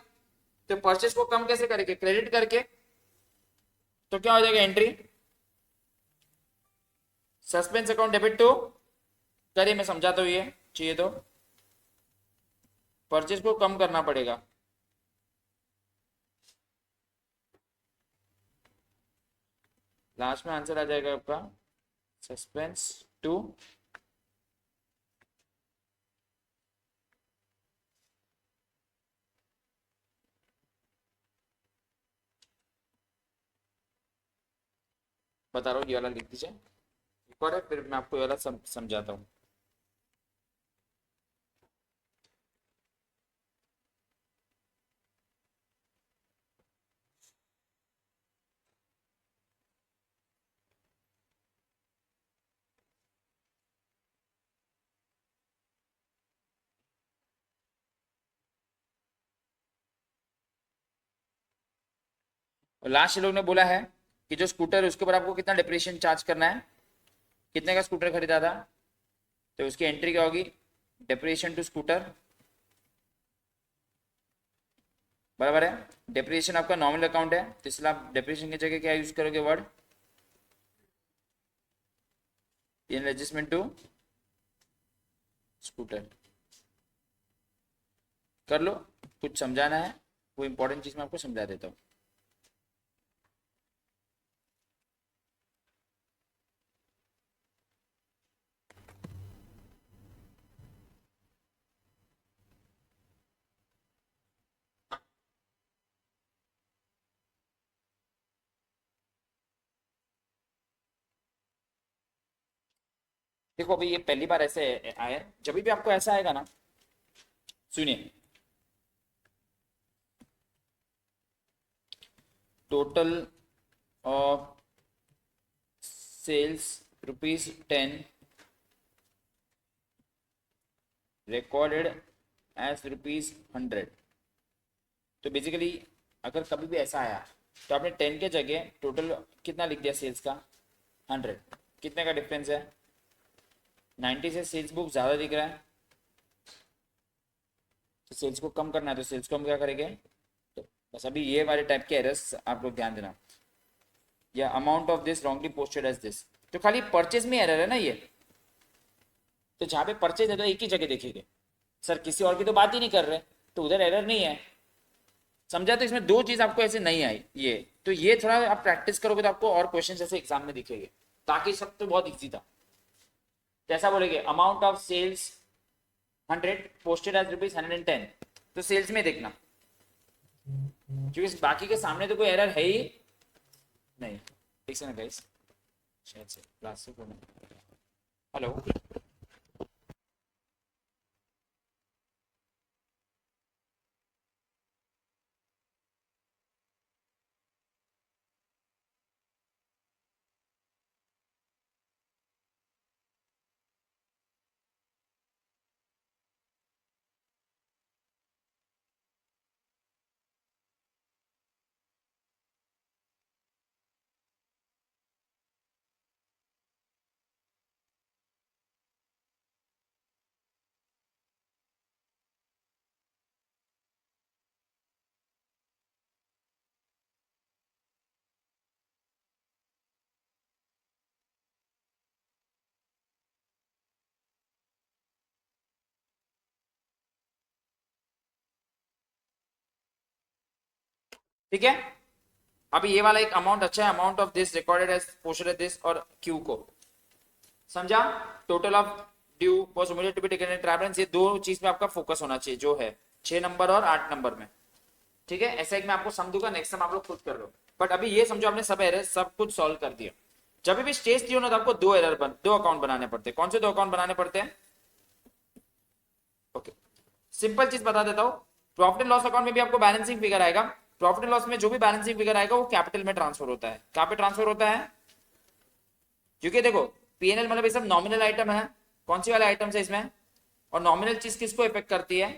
S1: तो परचेज को कम कैसे करेंगे, क्रेडिट करके, तो क्या हो जाएगा entry suspense account debit to, करिए मैं समझाता हूँ, ये चाहिए तो परचेज को कम करना पड़ेगा, लास्ट में आंसर आ जाएगा आपका सस्पेंस टू बता रहा हूँ, ये वाला लिख दीजिए एक और है, फिर मैं आपको ये वाला समझाता हूँ। और लास्ट लोग ने बोला है कि जो स्कूटर है उसके ऊपर आपको कितना डिप्रेशिएशन चार्ज करना है, कितने का स्कूटर खरीदा था, तो उसकी एंट्री क्या होगी, डिप्रेशिएशन टू स्कूटर, बराबर है, डिप्रेशिएशन आपका नॉर्मल अकाउंट है, तो इसलिए आप डिप्रेशिएशन की जगह क्या यूज करोगे word, in adjustment to scooter, कर लो, कुछ समझाना है वो इंपॉर्टेंट चीज मैं आपको समझा देता हूँ। देखो अभी ये पहली बार ऐसे आया, जब भी आपको ऐसा आएगा ना, सुनिए, total of sales ₹10 recorded as ₹100, तो बेसिकली अगर कभी भी ऐसा आया तो आपने 10 के जगह टोटल कितना लिख दिया सेल्स का 100, कितने का डिफरेंस है, 90 से सेल्स बुक ज्यादा दिख रहा है, तो सेल्स को कम करना है, तो सेल्स को हम क्या करेंगे, तो बस अभी ये वाले टाइप के एरर्स आप लोग ध्यान देना, या amount of this wrongly posted as this, तो खाली परचेज में एरर है ना ये, तो जहां पे परचेज है तो एक ही जगह देखेंगे, सर किसी और की तो बात ही नहीं कर रहे, तो उधर एरर नहीं है, समझा, तो इसमें दो चीज आपको ऐसे नहीं आई, ये तो ये थोड़ा आप प्रैक्टिस करोगे तो आपको और क्वेश्चन जैसे एग्जाम में दिखेंगे, बाकी सब तो बहुत इजी था। जैसा बोलेंगे amount of sales 100 posted as ₹110, तो सेल्स में देखना, क्योंकि बाकी के सामने तो कोई एरर है ही नहीं। ठीक से ना गाइस, शायद से क्लास से हेलो। ठीक है, अभी ये वाला एक अमाउंट अच्छा है, amount of this recorded as posted this और क्यू को समझा। Total of due was immediate to be taken in trial, ये दो चीज में आपका फोकस होना चाहिए, जो है 6 नंबर और 8 नंबर में। ठीक है, ऐसा एक मैं आपको सम दूंगा, नेक्स्ट टाइम आप लोग खुद कर लो, बट अभी ये समझो आपने सब एरर सब कुछ सॉल्व कर दिया। जब भी स्टेज थी ना तो आपको दो अकाउंट बनाने पड़ते हैं। कौन से 2 अकाउंट बनाने पड़ते हैं? ओके, सिंपल चीज बता देता हूँ। प्रॉफिट एंड लॉस अकाउंट में भी आपको बैलेंसिंग फिगर आएगा। प्रॉफिट एंड लॉस में जो भी बैलेंसिंग फिगर आएगा वो कैपिटल में ट्रांसफर होता है। कहां पे ट्रांसफर होता है? क्योंकि देखो पीएनएल मतलब ये सब नॉमिनल आइटम है। कौन सी वाले आइटम है इसमें? और नॉमिनल चीज किसको इफेक्ट करती है?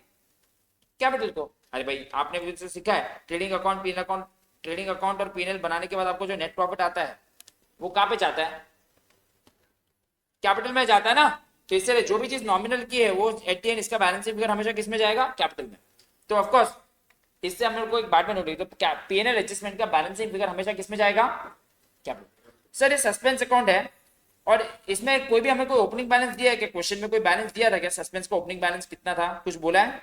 S1: कैपिटल को। अरे भाई आपने भी तो सीखा है trading account, PNL account, trading account और पीएनएल बनाने के बाद आपको जो नेट प्रॉफिट आता है वो कहां पे जाता है? कैपिटल में जाता है ना। तो इससे जो भी चीज नॉमिनल की है वो एट द एंड इसका बैलेंसिंग फिगर हमेशा किस में जाएगा? कैपिटल में। तो ऑफ कोर्स इससे हम लोग को एक बात में नोट, तो पीएनएल एडजस्टमेंट का बैलेंसिंग फिगर हमेशा किस में जाएगा? कैपिटल। सर ये सस्पेंस अकाउंट है और इसमें कोई भी हमें कोई ओपनिंग बैलेंस दिया है क्या? क्वेश्चन में कोई बैलेंस दिया था क्या? सस्पेंस का ओपनिंग बैलेंस कितना था? कुछ बोला है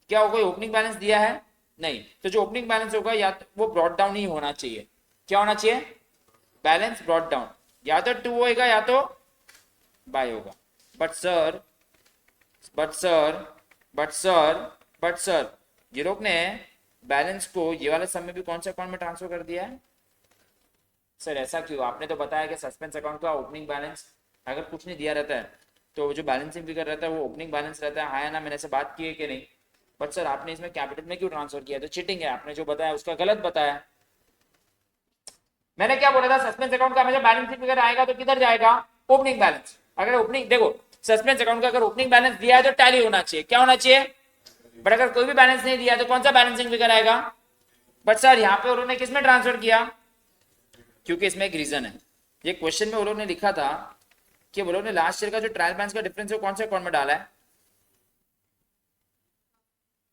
S1: क्या? वो कोई ओपनिंग बैलेंस दिया है? नहीं। तो जो ओपनिंग बैलेंस होगा या तो वो ब्रॉड डाउन ही होना चाहिए। क्या होना चाहिए? बैलेंस ब्रॉड डाउन, या तो 2 होगा या तो बाय होगा। But sir but sir but sir but sir ये लोग ने बैलेंस को ये वाले सम में भी कौन से अकाउंट में ट्रांसफर कर दिया है? सर ऐसा क्यों? आपने तो बताया कि सस्पेंस अकाउंट का ओपनिंग बैलेंस अगर कुछ नहीं दिया रहता है तो जो बैलेंसिंग फिगर रहता है वो ओपनिंग बैलेंस रहता है। हाँ या ना? मैंने से बात की है कि नहीं? बट सर आपने इसमें कैपिटल में क्यों ट्रांसफर किया? तो चीटिंग है, आपने जो बताया उसका गलत बताया। मैंने क्या बोला था? सस्पेंस अकाउंट का हमेशा बैलेंसिंग फिगर आएगा तो किधर जाएगा? Opening balance. अगर ओपनिंग देखो सस्पेंस अकाउंट का अगर ओपनिंग बैलेंस दिया है तो टैली होना चाहिए। क्या होना चाहिए? बट अगर कोई भी बैलेंस नहीं दिया तो कौन सा बैलेंसिंग फिगर आएगा? बट सर यहाँ पे उन्होंने किसमें ट्रांसफर किया? क्योंकि इसमें एक रीजन है। ये क्वेश्चन में वो लोग ने लिखा था कि वो लोग ने लास्ट ईयर का जो ट्रायल बैलेंस का डिफरेंस है कौन से अकाउंट में डाला है।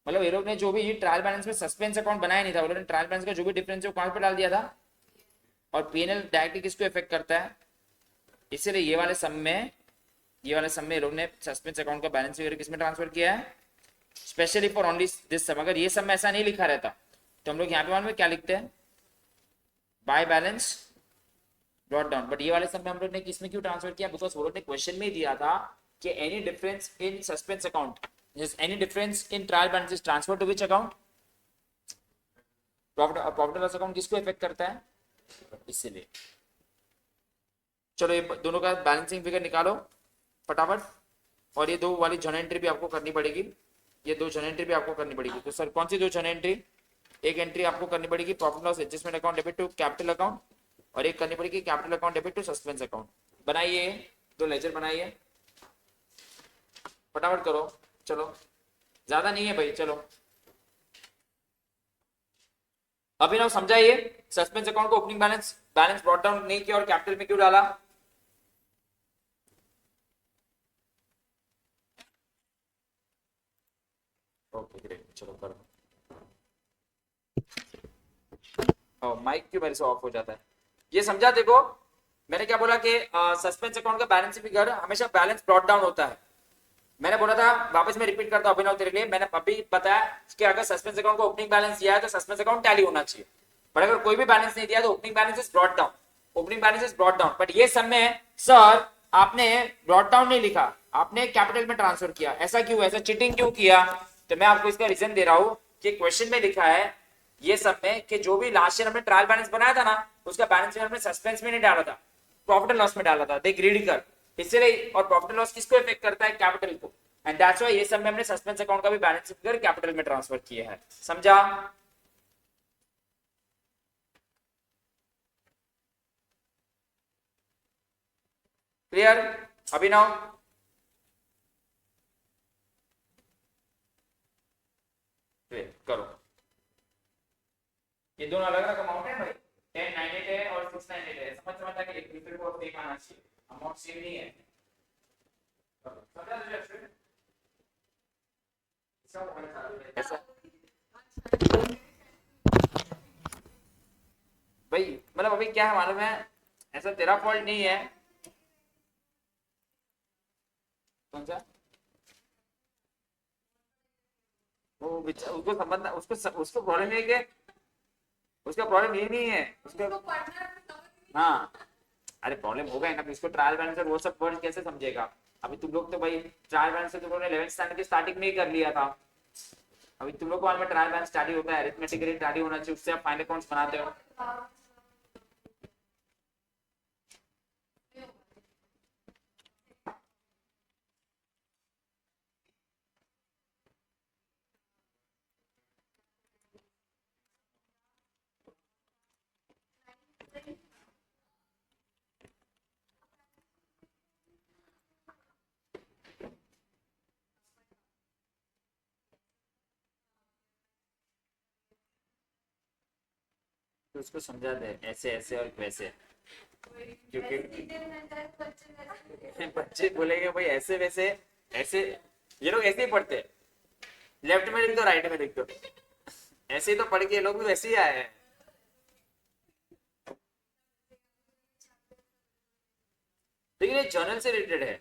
S1: मतलब ये लोग ने जो भी ये ट्रायल बैलेंस में सस्पेंस अकाउंट बनाया नहीं था, वो लोग ने ट्रायल बैलेंस का जो भी डिफरेंस है वो कहां पे डाल दिया था? और पीएनएल डायरेक्टली किसको इफेक्ट करता है? इसीलिए ये वाले सम में लोग ने सस्पेंस अकाउंट का बैलेंस वगैरह किसमें ट्रांसफर किया है? स्पेशली फॉर ओनली दिस सम। अगर ये सम में ऐसा नहीं लिखा रहता तो हम लोग यहाँ पे मालूम है क्या लिखते हैं? By balance brought down. But ये वाले सम में हम लोग ने किसमें क्यों ट्रांसफर किया? बिकॉज वो लोग ने क्वेश्चन में ही दिया था कि any difference in suspense account, any difference in trial balance is transfer to which account? Profit loss account किसको इफेक्ट करता है? इसीलिए। चलो ये दोनों का बैलेंसिंग फिगर निकालो फटाफट। और ये दो वाली जर्नल एंट्री भी आपको करनी पड़ेगी। ये दो जर्नल एंट्री भी आपको करनी पड़ेगी। तो सर कौन सी दो जर्नल एंट्री? एक एंट्री आपको करनी पड़ेगी profit loss adjustment account debit to capital account, और एक करनी पड़ेगी capital account debit to suspense account. बनाइए, दो लेजर बनाइए, फटाफट करो। चलो ज्यादा नहीं है भाई, चलो अभिनव समझाइए सस्पेंस अकाउंट को ओपनिंग बैलेंस ब्रॉट डाउन नहीं किया और कैपिटल में क्यों डाला? ओके ग्रेट, चलो करो। माइक क्यों मेरे से ऑफ हो जाता है? ये समझा? देखो मैंने क्या बोला कि सस्पेंस अकाउंट का बैलेंस फिगर हमेशा बैलेंस ब्रॉट डाउन होता है। मैंने बोला था, वापस मैं रिपीट करता हूं अभिनव तेरे लिए, मैंने अभी बताया कि अगर सस्पेंस अकाउंट को ओपनिंग बैलेंस दिया है तो सस्पेंस अकाउंट टैली होना चाहिए। बट अगर कोई भी बैलेंस नहीं दिया तो opening balance is brought down, opening balance is brought down. But ये सब में सर आपने ब्रॉट डाउन नहीं लिखा, आपने कैपिटल में ट्रांसफर किया, ऐसा क्यों, ऐसा चीटिंग क्यों किया? तो मैं आपको इसका रीजन दे रहा हूं कि क्वेश्चन में लिखा है ये सब में कि जो भी लास्ट ईयर हमने ट्रायल बैलेंस बनाया था ना, उसका बैलेंस हमने सस्पेंस में नहीं डाला था, प्रॉफिट एंड लॉस में डाला था, देख रीड कर। इसलिए, और प्रॉफिट एंड लॉस किसको इफेक्ट करता है? कैपिटल को। एंड दैट्स व्हाई ये सब में हमने सस्पेंस अकाउंट का भी बैलेंस फिगर कैपिटल में ट्रांसफर किया है। समझा? क्लियर? अभिनव? करो। ये दोनों अलग अलग अमाउंट है भाई, 1098 है और 698 है, समझ कि एक दूसरे को सेम आना चाहिए, अमाउंट सेम नहीं है। समझा तुझे अश्विन? ऐसा भाई, मतलब अभी क्या है मालूम है, ऐसा तेरा फॉल्ट नहीं है। कौन सा? वो उसको समझना, उसको प्रॉब्लम है कि उसका प्रॉब्लम ये नहीं है उसका। हाँ, अरे प्रॉब्लम होगा ही ना, इसको ट्रायल बैलेंस और वो सब वर्ड कैसे समझेगा? अभी तुम लोग तो भाई ट्रायल बैलेंस तुम लोगों ने 11th स्टैंडर्ड की स्टार्टिंग में ही कर लिया था। अभी तुम लोग को में ट्रायल बैलेंस स्टडी होता है, अरिथमेटिकली स्टडी होना चाहिए, उससे आप फाइनल अकाउंट्स बनाते हो। तो उसको समझा दे ऐसे ऐसे और वैसे, क्योंकि बच्चे बोलेंगे भाई ऐसे वैसे ऐसे, ये लोग ऐसे ही पढ़ते हैं, लेफ्ट में लिख दो राइट में लिख दो, ऐसे ही तो पढ़ के ये लोग भी वैसे ही आए हैं। लेकिन ये जर्नल से रिलेटेड है।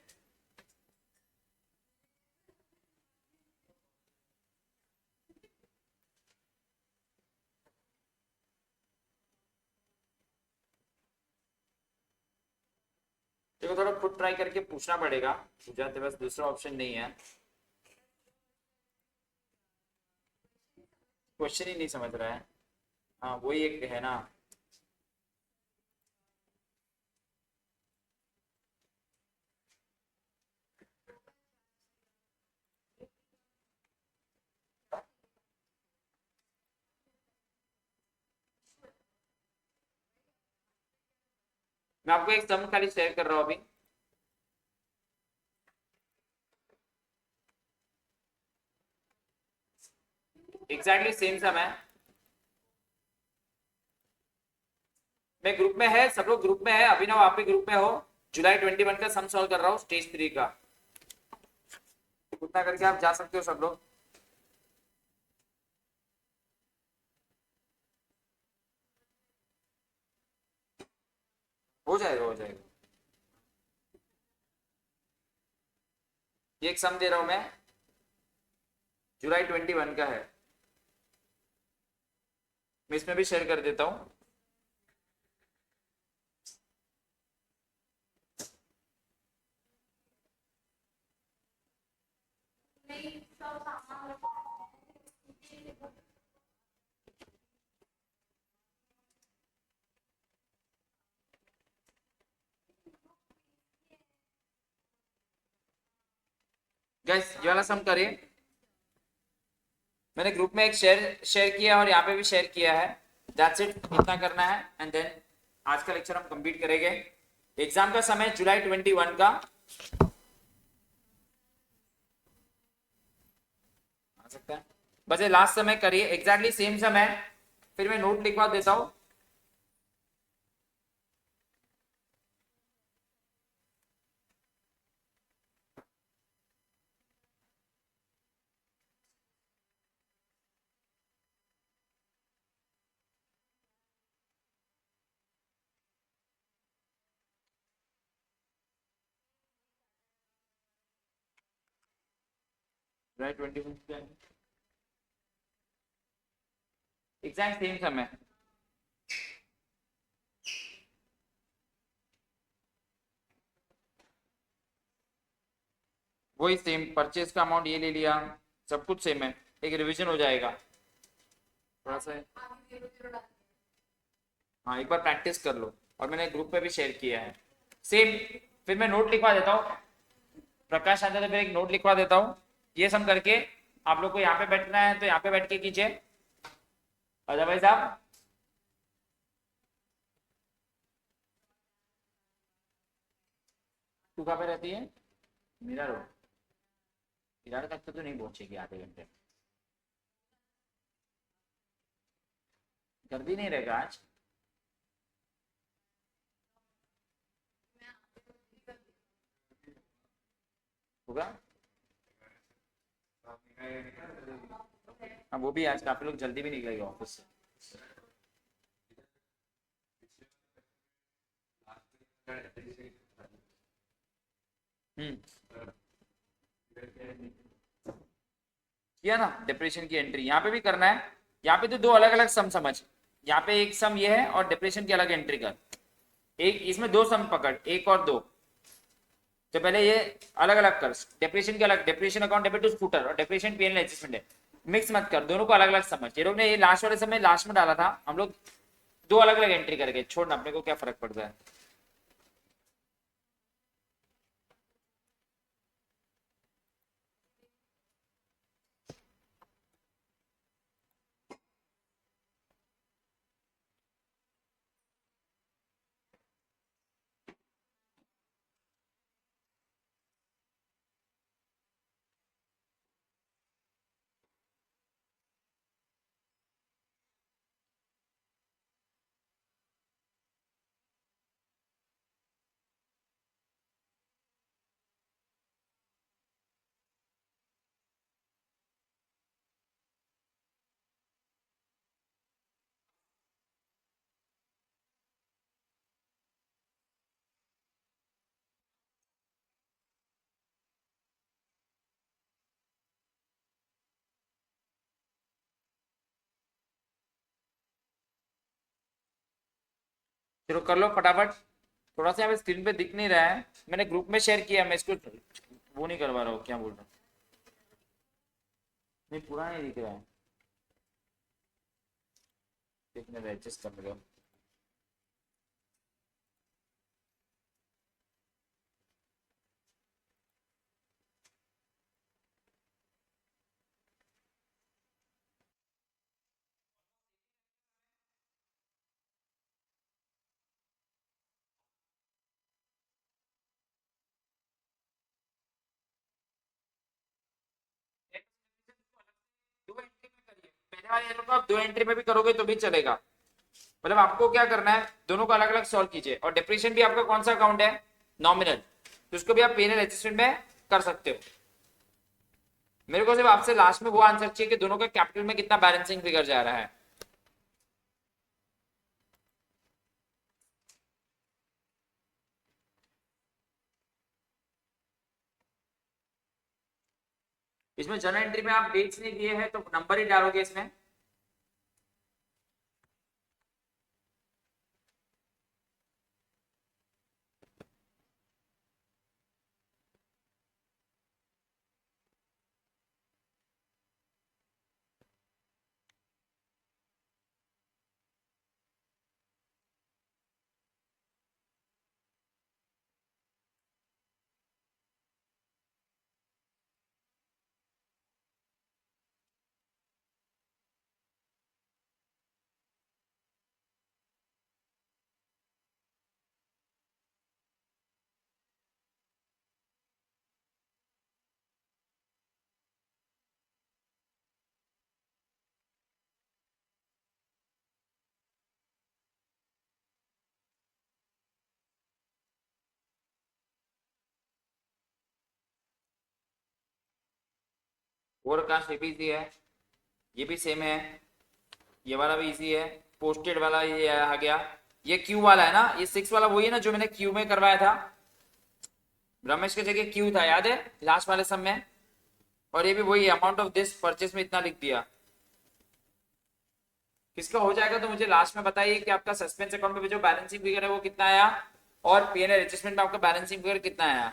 S1: देखो थोड़ा खुद ट्राई करके पूछना पड़ेगा, मुझे बस दूसरा ऑप्शन नहीं है। क्वेश्चन ही नहीं समझ रहा है। हाँ वही एक है ना। मैं आपको एक सम खाली शेयर कर रहा हूँ अभी। एग्जैक्टली सेम सम है। मैं ग्रुप में है, सब लोग ग्रुप में है, अभिनव आप भी ग्रुप में हो। जुलाई 21 का सम सॉल्व कर रहा हूँ स्टेज 3 का, उतना करके आप जा सकते हो सब लोग। हो जाएगा हो जाएगा। ये एक सम दे रहा हूं मैं, जुलाई 21 का है, मैं इसमें भी शेयर कर देता हूँ। गैस ये वाला सम करिए, मैंने ग्रुप में एक शेयर शेयर किया और यहाँ पे भी शेयर किया है। दैट्स इट, इतना करना है एंड देन आज का लेक्चर हम कंप्लीट करेंगे। एग्जाम का समय जुलाई 21 का आ सकता है, बस ये लास्ट समय करिए, एग्जैक्टली सेम समय, फिर मैं नोट लिखवा देता हूँ। जुलाई 21 एग्जैक्ट सेम समय। वही सेम परचेज का अमाउंट ये ले लिया, सब कुछ सेम है, एक रिवीजन हो जाएगा थोड़ा सा। हाँ एक बार प्रैक्टिस कर लो, और मैंने ग्रुप पे भी शेयर किया है सेम। फिर मैं नोट लिखवा देता हूँ, प्रकाश आता है तो फिर एक नोट लिखवा देता हूँ, ये सम करके आप लोग को यहाँ पे बैठना है तो यहाँ पे बैठ के कीजिए, अदरवाइज आप तू कहाँ पे रहती है? मीरा रोड, मीरा तक तो नहीं पहुंचेगी आधे घंटे, कर भी नहीं रहेगा आज। होगा हाँ, वो भी आज काफी लोग जल्दी भी निकलेंगे ऑफिस से। हम्म, किया ना डिप्रेशन की एंट्री, यहाँ पे भी करना है। यहाँ पे तो दो अलग अलग सम समझ, यहाँ पे एक सम ये है और डिप्रेशन की अलग एंट्री कर, एक इसमें दो सम पकड़, एक और दो। तो पहले ये अलग अलग कर, डिप्रेशन के अलग, depreciation account debit to scooter और डिप्रेशन पीएनएल एडजस्टमेंट है, मिक्स मत कर, दोनों को अलग अलग समझ। ये लोग ने ये लास्ट वाले समय लास्ट में डाला था, हम लोग दो अलग अलग एंट्री करके छोड़ना, अपने को क्या फर्क पड़ता है। चलो कर लो फटाफट, थोड़ा सा यहाँ पे स्क्रीन पे दिख नहीं रहा है, मैंने ग्रुप में शेयर किया, मैं इसको वो नहीं करवा रहा हूँ, क्या बोल रहा हूँ, नहीं पूरा नहीं दिख रहा है, देखने दे एडजस्ट कर लो। दो एंट्री में करिए, पहले वाले एरर को आप दो एंट्री में भी करोगे तो भी चलेगा, मतलब आपको क्या करना है, दोनों को अलग अलग सॉल्व कीजिए। और डिप्रेशन भी आपका कौन सा अकाउंट है, नॉमिनल, तो उसको भी आप पीएनएल एडजस्टमेंट में कर सकते हो। मेरे को सिर्फ आपसे लास्ट में वो आंसर चाहिए कि दोनों का कैपिटल में कितना बैलेंसिंग फिगर जा रहा है। इसमें जर्नल एंट्री में आप डेट्स नहीं दिए हैं तो नंबर ही डालोगे इसमें। ओवरकास्ट ये भी इजी है, ये भी सेम है, ये वाला भी इजी है, पोस्टेड वाला ये आ गया, ये क्यू वाला है ना, ये 6 वाला वही है ना जो मैंने क्यू में करवाया था, रमेश की जगह क्यू था याद है लास्ट वाले सम में, और ये भी वही अमाउंट ऑफ दिस परचेस में इतना लिख दिया। किसका हो जाएगा तो मुझे लास्ट में बताइए कि आपका सस्पेंस अकाउंट में जो बैलेंसिंग फिगर है वो कितना आया, और पीएनएल एडजस्टमेंट में आपका बैलेंसिंग फिगर कितना आया।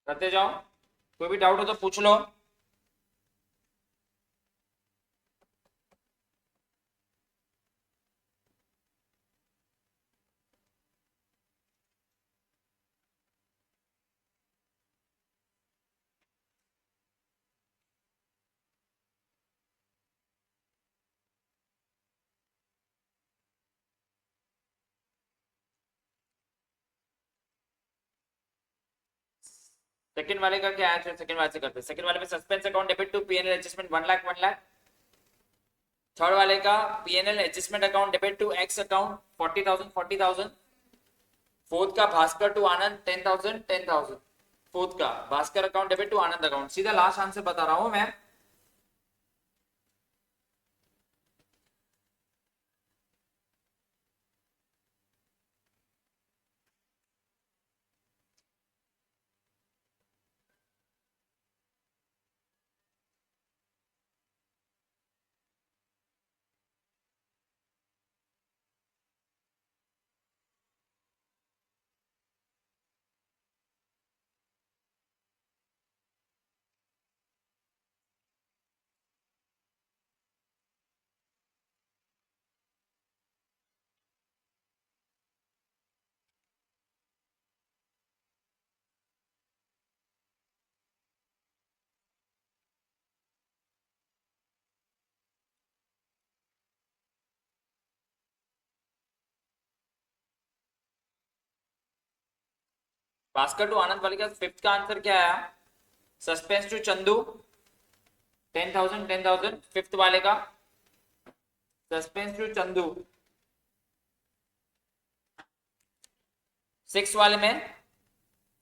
S1: करते जाओ, कोई भी डाउट हो तो पूछ लो। सेकंड वाले का क्या है, सेकंड वाले से करते हैं। सेकंड वाले में suspense account debit to PNL adjustment 1 lakh 1 lakh. Third वाले का PNL adjustment account debit to X account 40,000 40,000। Fourth का भास्कर टू आनंद 10,000 10,000। फोर्थ का Bhaskar account debit to Anand account. सीधा लास्ट आंसर बता रहा हूं मैं। भास्कर टू आनंद वाले का फिफ्थ का आंसर क्या आया? Suspense to Chandu 10,000 10,000। फिफ्थ वाले का सस्पेंस टू चंदू। सिक्स वाले में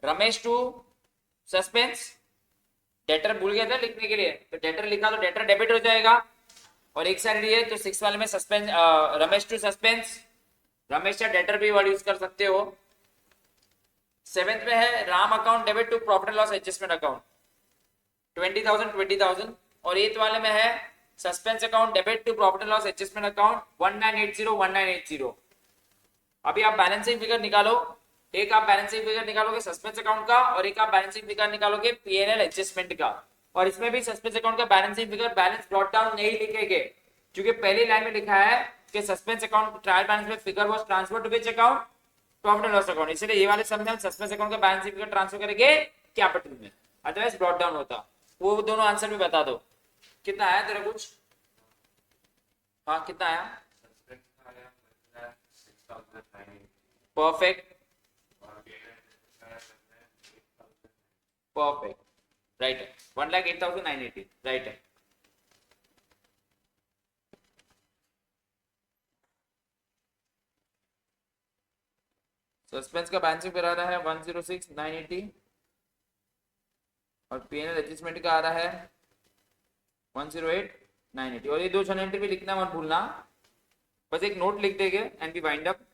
S1: रमेश टू सस्पेंस। डेटर भूल गया था लिखने के लिए, तो डेटर लिखा तो डेटर डेबिट हो जाएगा। और एक साइड है तो सिक्स वाले में suspense Ramesh to suspense. Ramesh या डेटर भी वर्ड यूज कर सकते हो। सेवेंथ में है Ram account debit to profit and loss adjustment account 20,000 20,000। और एथ वाले में है suspense account debit to profit and loss adjustment account 1980 1980। अभी आप बैलेंसिंग फिगर निकालो। एक आप बैलेंसिंग फिगर निकालोगे सस्पेंस अकाउंट का, और एक आप बैलेंसिंग फिगर निकालोगे पीएनएल एडजस्टमेंट का। और इसमें भी सस्पेंस अकाउंट का balancing figure balance brought down नहीं लिखेंगे, क्योंकि पहली लाइन में लिखा है कि सस्पेंस अकाउंट ट्रायल बैलेंस में figure was transfer to which account? Profit and loss account. इसलिए ये वाले सब में हम सस्पेंस अकाउंट का बैलेंसिंग फिगर ट्रांसफर करेंगे कैपिटल में, अदरवाइज ब्रॉट डाउन होता। वो दोनों आंसर भी बता दो। कितना आया तेरा कुछ? हाँ कितना आया? परफेक्ट परफेक्ट राइट है। 1,08,980 राइट है। सस्पेंस का बैलेंसिंग फिगर आ रहा है 106,980 और पीएनएल एडजस्टमेंट का आ रहा है 108,980। और ये दो जनरेटर भी लिखना मत भूलना, बस एक नोट लिख देंगे एंड बी वाइंड अप।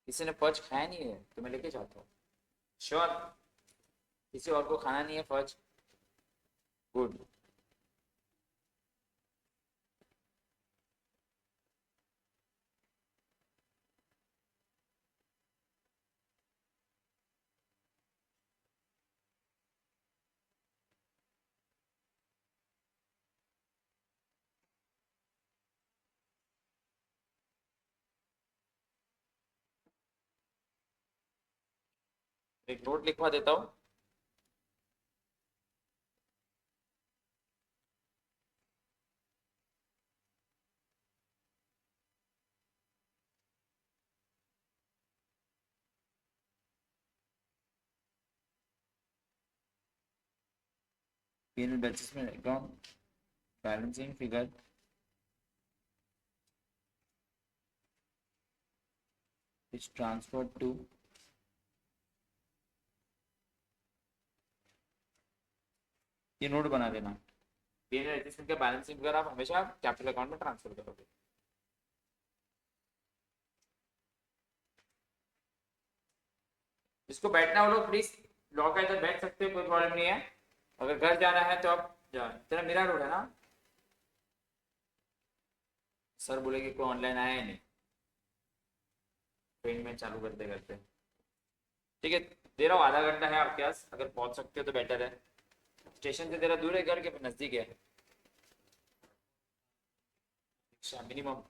S1: किसी ने फर्ज खाया नहीं है तो मैं लेके जाता हूँ। श्योर? किसी और को खाना नहीं है फर्ज? गुड। एक नोट लिखवा देता हूँ। PNL adjustment account balancing figure is transferred to, ये नोट बना देना। पीएनएल एडजस्टमेंट का बैलेंसिंग फिगर आप हमेशा कैपिटल अकाउंट में ट्रांसफर करोगे। इसको बैठना हो लोग प्लीज। लॉ का इधर बैठ सकते हो, कोई प्रॉब्लम नहीं है। अगर घर जाना है तो आप जाओ। तेरा मीरा रोड है ना? सर बोले कि कोई ऑनलाइन आया ही नहीं, ट्रेन में चालू करते करते। ठीक है, दे रहा हूँ, आधा घंटा है आपके पास, अगर पहुंच सकते हो तो बेटर है। स्टेशन से तेरा दूर है घर के नजदीक है? अच्छा, मिनिमम।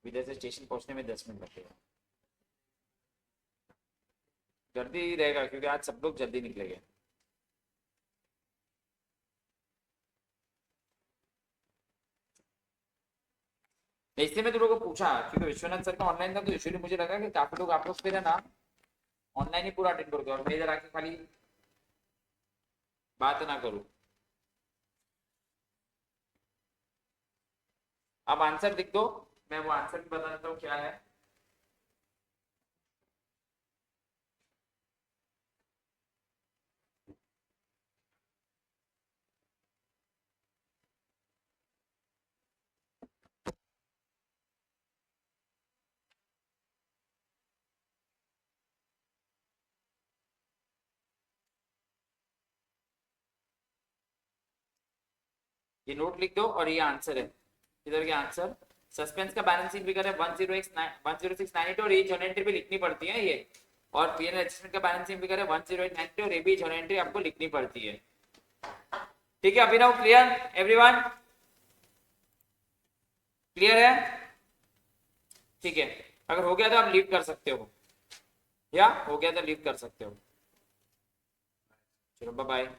S1: इधर से स्टेशन पहुंचने में 10 मिनट लगेगा। जल्दी ही रहेगा क्योंकि आज सब लोग जल्दी निकलेंगे। इसलिए मैं तुम लोग को पूछा, क्योंकि विश्वनाथ सर का ऑनलाइन था तो यूजुअली मुझे लगा कि काफी लोग आप लोग फिर है ना ऑनलाइन ही पूरा अटेंड करोगे और मैं इधर आके खाली बात ना करूं। आप आंसर लिख दो, मैं वो आंसर भी बता देता हूँ क्या है। ये नोट लिख दो और ये आंसर है, इधर के आंसर। सस्पेंस का बैलेंसिंग फिगर है 10698 और ये जर्नल एंट्री भी लिखनी पड़ती है ये। और पीएनएल एडजस्टमेंट का बैलेंसिंग फिगर है 10892 और ये भी जर्नल एंट्री आपको लिखनी पड़ती है। ठीक है अभिनव, क्लियर एवरीवन? क्लियर है? ठीक है, अगर हो गया तो आप लीव कर सकते हो, या हो गया तो लीव कर सकते हो। चलो बाय बाय।